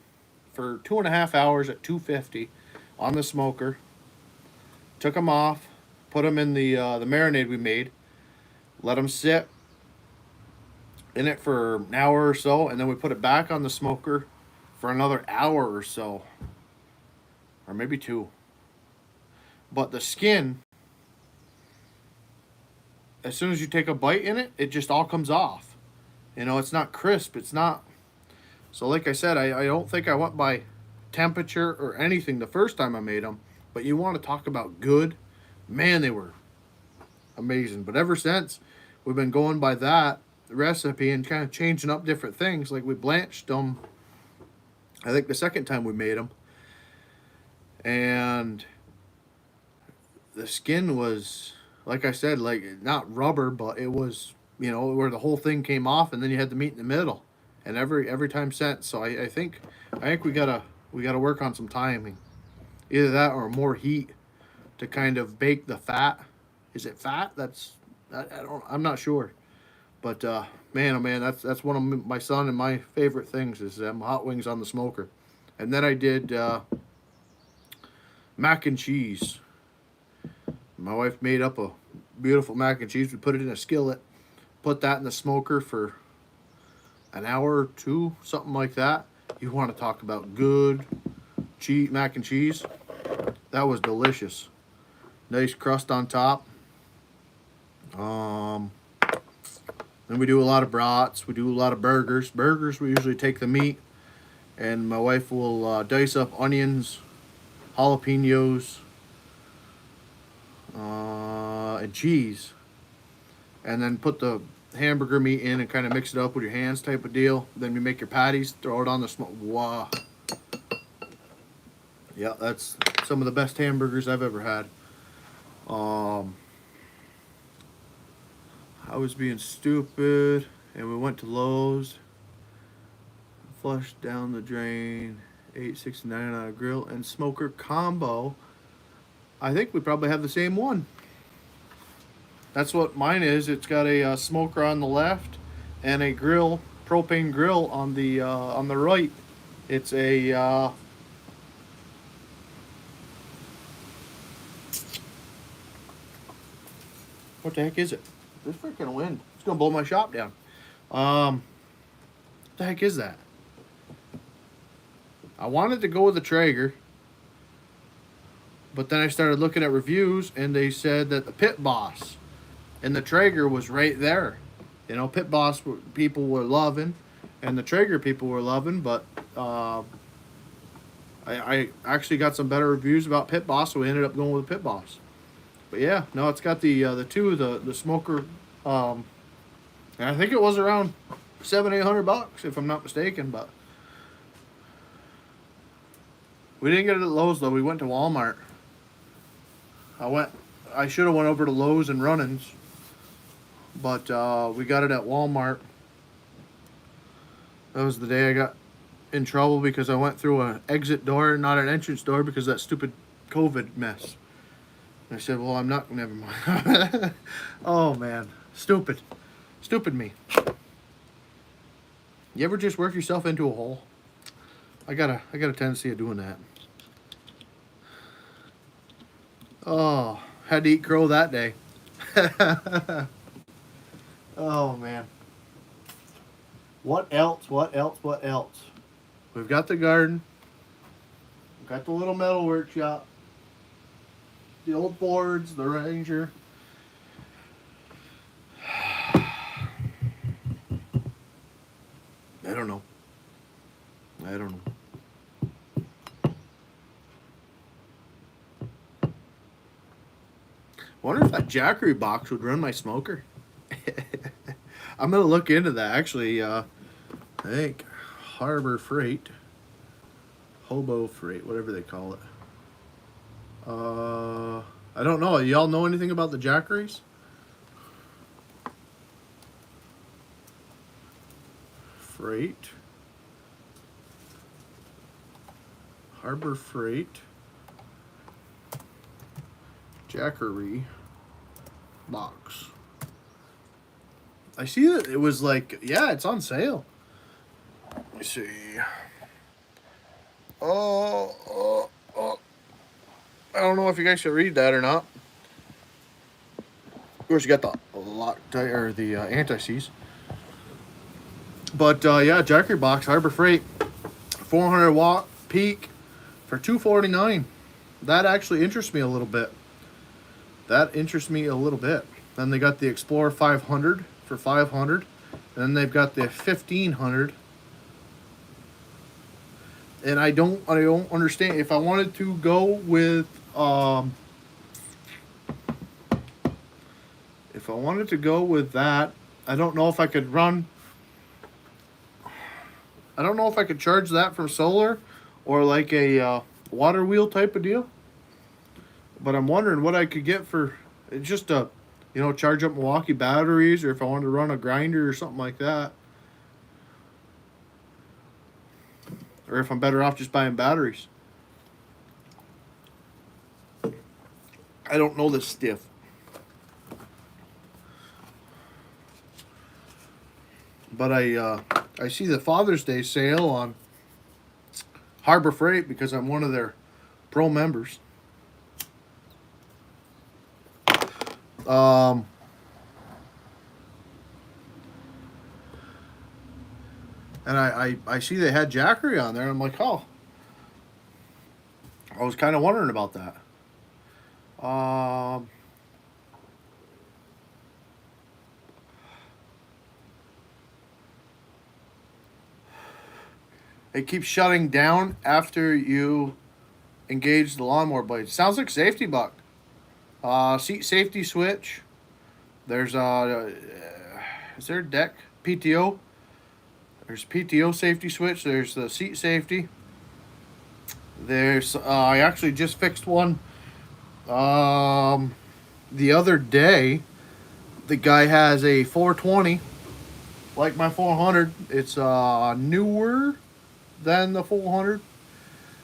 for 2.5 hours at 250 on the smoker. Took them off, put them in the marinade we made. Let them sit in it for an hour or so, and then we put it back on the smoker for another hour or so, or maybe two. But the skin, as soon as you take a bite in it, it just all comes off. You know, it's not crisp. It's not. So, like I said, I don't think I went by temperature or anything the first time I made them. But you want to talk about good? Man, they were amazing. But ever since, we've been going by that recipe and kind of changing up different things. Like we blanched them, I think the second time we made them. And the skin was, like I said, like not rubber, but it was, you know, where the whole thing came off, and then you had the meat in the middle, and every time since. So I think we gotta work on some timing, either that or more heat to kind of bake the fat. Is it fat? I'm not sure, but man, oh man, that's one of my son and my favorite things is hot wings on the smoker, and then I did mac and cheese. My wife made up a beautiful mac and cheese. We put it in a skillet, put that in the smoker for an hour or two, something like that. You want to talk about good mac and cheese? That was delicious. Nice crust on top. Then we do a lot of brats. We do a lot of burgers. Burgers, we usually take the meat, and my wife will dice up onions, jalapenos, and cheese, and then put the hamburger meat in and kind of mix it up with your hands type of deal. Then you make your patties, throw it on the smoke. Wow. Yeah, that's some of the best hamburgers I've ever had. I was being stupid, and we went to Lowe's, flushed down the drain, $8.69 on a grill and smoker combo. I think we probably have the same one. That's what mine is. It's got a smoker on the left and a propane grill on the right. It's a what the heck is it? This freaking wind. It's gonna blow my shop down. What the heck is that? I wanted to go with the Traeger, but then I started looking at reviews, and they said that the Pit Boss and the Traeger was right there. You know, Pit Boss people were loving, and the Traeger people were loving, but I actually got some better reviews about Pit Boss, so we ended up going with the Pit Boss. But yeah, no, it's got the smoker, and I think it was around $700-800 if I'm not mistaken. But we didn't get it at Lowe's though. We went to Walmart. I should have went over to Lowe's and Runnings, but we got it at Walmart. That was the day I got in trouble because I went through an exit door, not an entrance door, because of that stupid COVID mess. And I said, well, I'm not, never mind. Oh man, stupid me. You ever just work yourself into a hole? I got a tendency of doing that. Oh, had to eat crow that day. Oh man. What else? What else? What else? We've got the garden. We've got the little metal workshop. The old boards, the Ranger. I don't know. I don't know. Wonder if that Jackery box would run my smoker. I'm gonna look into that. Actually, I think Harbor Freight, Hobo Freight, whatever they call it. I don't know. Y'all know anything about the Jackeries? Freight. Harbor Freight. Jackery box. I see that it was like, yeah, it's on sale. Let me see. Oh, I don't know if you guys should read that or not. Of course, you got the Loctite or the anti-seize. But yeah, Jackery box, Harbor Freight, 400 watt peak for $249. That actually interests me a little bit. That interests me a little bit. Then they got the Explorer 500 for $500. And then they've got the 1500. And I don't understand if I wanted to go with if I wanted to go with that, I don't know if I could run. I don't know if I could charge that from solar or like a water wheel type of deal. But I'm wondering what I could get for just a, charge up Milwaukee batteries, or if I wanted to run a grinder or something like that. Or if I'm better off just buying batteries. I don't know this stiff. But I see the Father's Day sale on Harbor Freight because I'm one of their pro members. And I see they had Jackery on there. I'm like, oh. I was kind of wondering about that. It keeps shutting down after you engage the lawnmower blade. Sounds like safety buck. Seat safety switch. There's is there a deck PTO? There's PTO safety switch. There's the seat safety. There's I actually just fixed one the other day. The guy has a 420 like my 400. It's newer than the 400,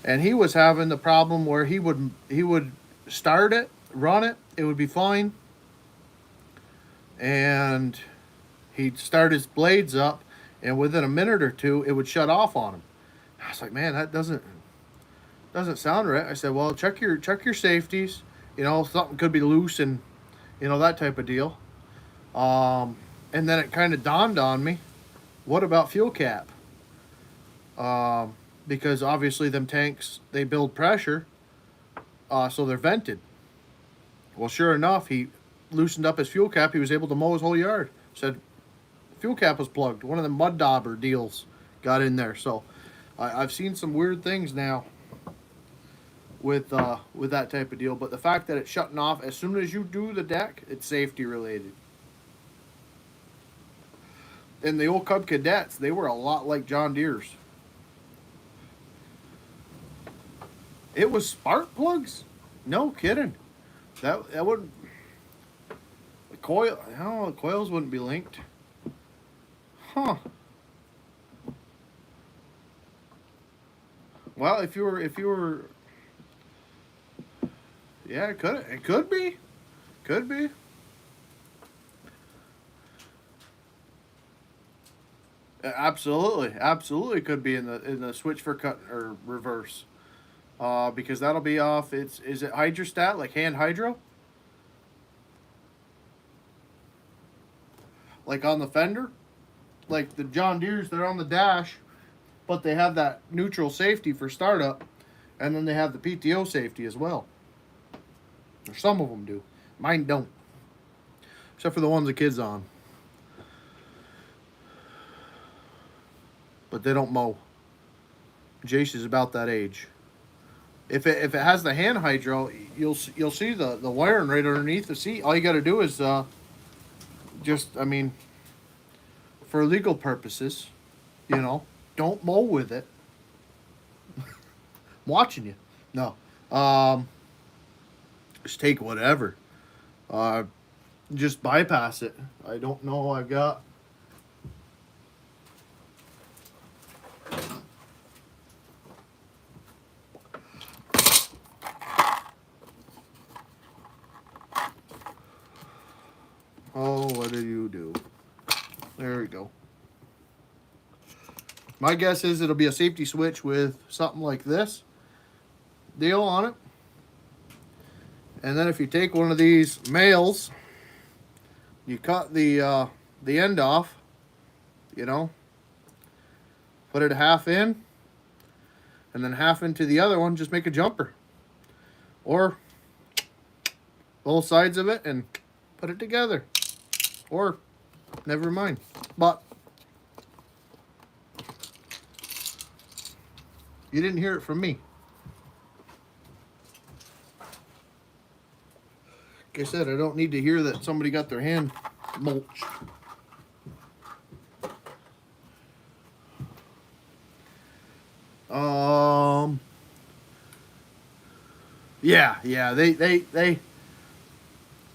and he was having the problem where he would start it, run it, it would be fine, and he'd start his blades up, and within a minute or two it would shut off on him. I was like, man, that doesn't sound right. I said, well, check your safeties. Something could be loose and that type of deal. And then it kind of dawned on me, what about fuel cap? Because obviously them tanks, they build pressure, so they're vented. Well, sure enough, he loosened up his fuel cap. He was able to mow his whole yard. Said fuel cap was plugged. One of the mud dauber deals got in there. So I've seen some weird things now with that type of deal. But the fact that it's shutting off as soon as you do the deck, it's safety related. And the old Cub Cadets, they were a lot like John Deere's. It was spark plugs? No kidding. That wouldn't. The coil. No, the coils wouldn't be linked. Huh. Well, if you were. Yeah, it could be. Could be. Absolutely, absolutely could be in the switch for cut or reverse. Because that'll be off. It's is it hydrostat like hand hydro, like on the fender, like the John Deere's. They're on the dash, but they have that neutral safety for startup, and then they have the PTO safety as well. Or some of them do. Mine don't, except for the ones the kids on. But they don't mow. Jace is about that age. If it has the hand hydro, you'll see the wiring right underneath the seat. All you got to do is just I mean for legal purposes, you know, don't mow with it. I'm watching you. No, just take whatever. Uh, just bypass it. I don't know. I've got. Oh, what did you do? There we go. My guess is it'll be a safety switch with something like this deal on it. And then if you take one of these males, you cut the end off, you know, put it half in, and then half into the other one, just make a jumper. Or both sides of it and put it together. Or never mind. But you didn't hear it from me. Like I said, I don't need to hear that somebody got their hand mulched. Yeah,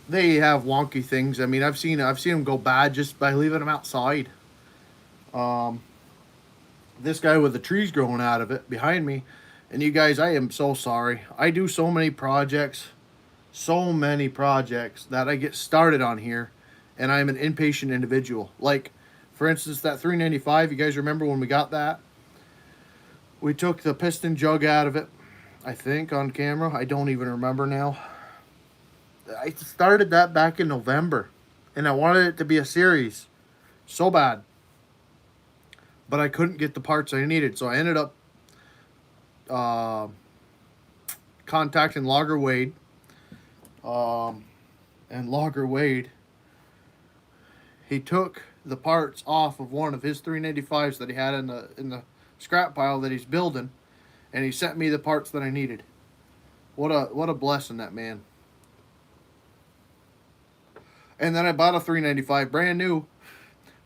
they have wonky things. I mean, I've seen them go bad just by leaving them outside. Um, this guy with the trees growing out of it behind me, and you guys, I am so sorry. I do so many projects that I get started on here, and I'm an impatient individual. Like, for instance, that 395. You guys remember when we got that? We took the piston jug out of it. I think on camera. I don't even remember now. I started that back in November, and I wanted it to be a series so bad, but I couldn't get the parts I needed, so I ended up uh, contacting Logger Wade, and Logger Wade, he took the parts off of one of his 395s that he had in the scrap pile that he's building, and he sent me the parts that I needed. What a blessing, that man. And then I bought a 395 brand new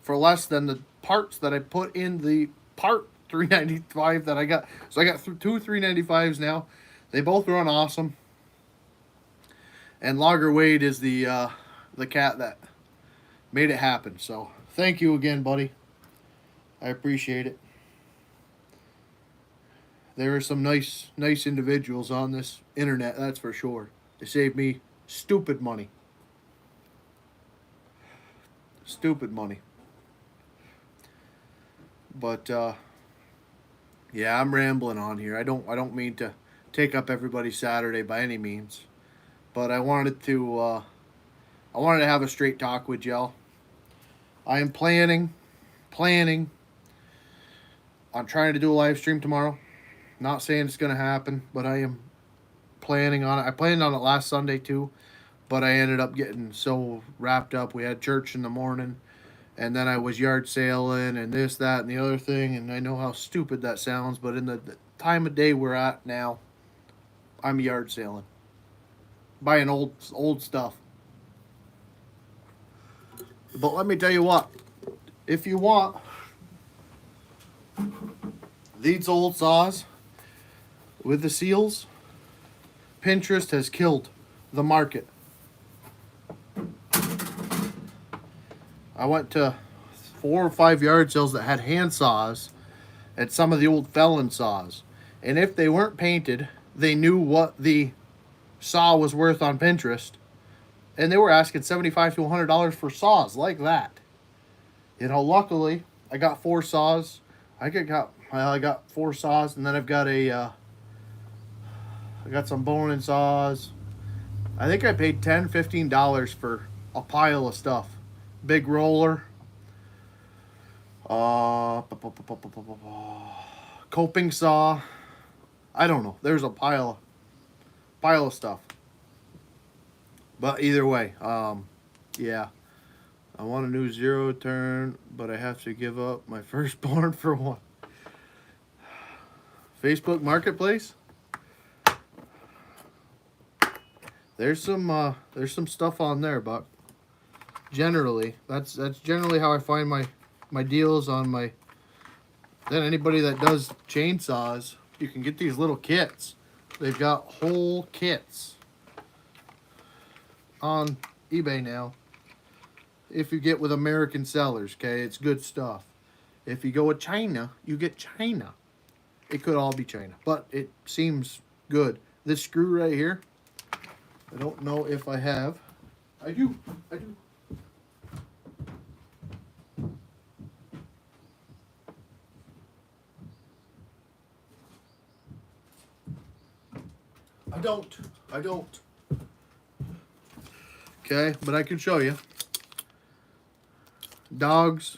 for less than the parts that I put in the part 395 that I got. So I got two 395s now. They both run awesome. And Logger Wade is the cat that made it happen. So thank you again, buddy. I appreciate it. There are some nice individuals on this internet, that's for sure. They saved me stupid money. Stupid money. But yeah, I'm rambling on here. I don't mean to take up everybody's Saturday by any means, but I wanted to have a straight talk with y'all. I am planning on trying to do a live stream tomorrow. Not saying it's gonna happen, but I am planning on it. I planned on it last Sunday too, but I ended up getting so wrapped up. We had church in the morning, and then I was yard sailing and this, that, and the other thing. And I know how stupid that sounds, but in the time of day we're at now, I'm yard sailing, buying old stuff. But let me tell you what, if you want these old saws with the seals, Pinterest has killed the market. I went to 4 or 5 yard sales that had hand saws and some of the old felon saws. And if they weren't painted, they knew what the saw was worth on Pinterest. And they were asking $75 to $100 for saws like that. You know, luckily, I got 4 saws. I got 4 saws, and then I've got I got some boning saws. I think I paid $10-15 for a pile of stuff. Big roller. Coping saw. I don't know. There's a pile of stuff. But either way, yeah. I want a new 0 turn, but I have to give up my firstborn for one. Facebook Marketplace. There's some stuff on there, Buck. Generally, that's generally how I find my deals on my. Then anybody that does chainsaws, you can get these little kits. They've got whole kits on eBay now. If you get with American sellers, okay, it's good stuff. If you go with China, you get China. It could all be China, but it seems good. This screw right here, I don't know if I have. I do. I don't. Okay, but I can show you. Dogs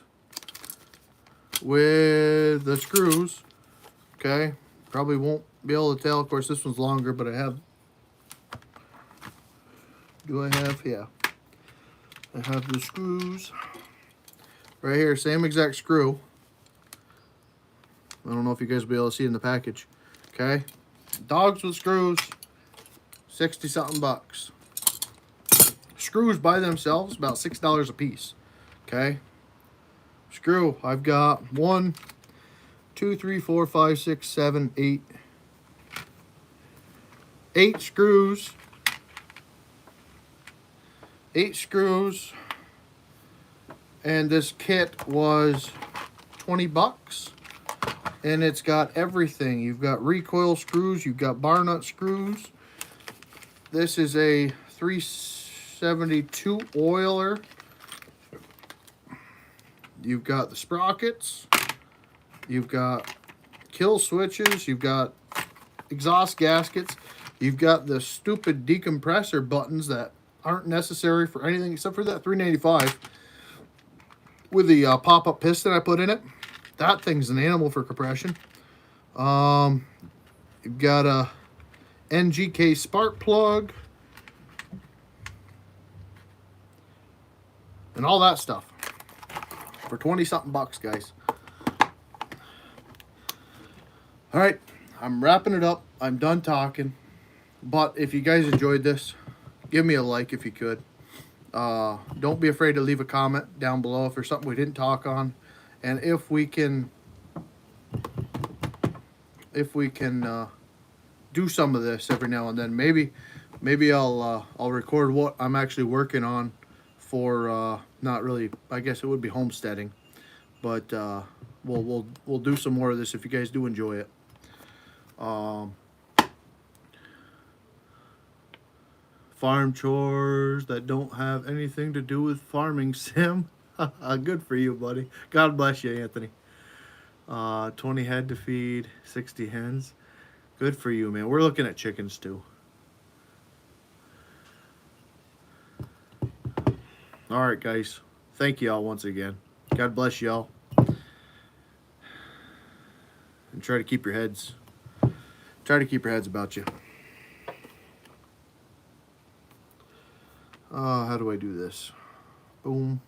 with the screws. Okay, probably won't be able to tell. Of course, this one's longer, but I have. Do I have? Yeah. I have the screws. Right here, same exact screw. I don't know if you guys will be able to see in the package. Okay. Dogs with screws. 60-something bucks. Screws by themselves, about $6 a piece. Okay. Screw. I've got 1, 2, 3, 4, 5, 6, 7, 8. 8 screws. 8 screws. And this kit was 20 bucks. And it's got everything. You've got recoil screws. You've got bar nut screws. This is a 372 oiler. You've got the sprockets. You've got kill switches. You've got exhaust gaskets. You've got the stupid decompressor buttons that aren't necessary for anything except for that $3.95 with the pop-up piston I put in it. That thing's an animal for compression. You've got a NGK spark plug and all that stuff for 20-something bucks, guys. All right, I'm wrapping it up. I'm done talking. But if you guys enjoyed this, give me a like if you could. Don't be afraid to leave a comment down below if there's something we didn't talk on, and if we can do some of this every now and then. Maybe I'll record what I'm actually working on for not really. I guess it would be homesteading, but we'll do some more of this if you guys do enjoy it. Farm chores that don't have anything to do with farming sim. Good for you, buddy. God bless you, Anthony. 20 head to feed, 60 hens. Good for you, man. We're looking at chickens too. All right, guys. Thank you all once again. God bless y'all. And try to keep your heads about you. How do I do this? Boom.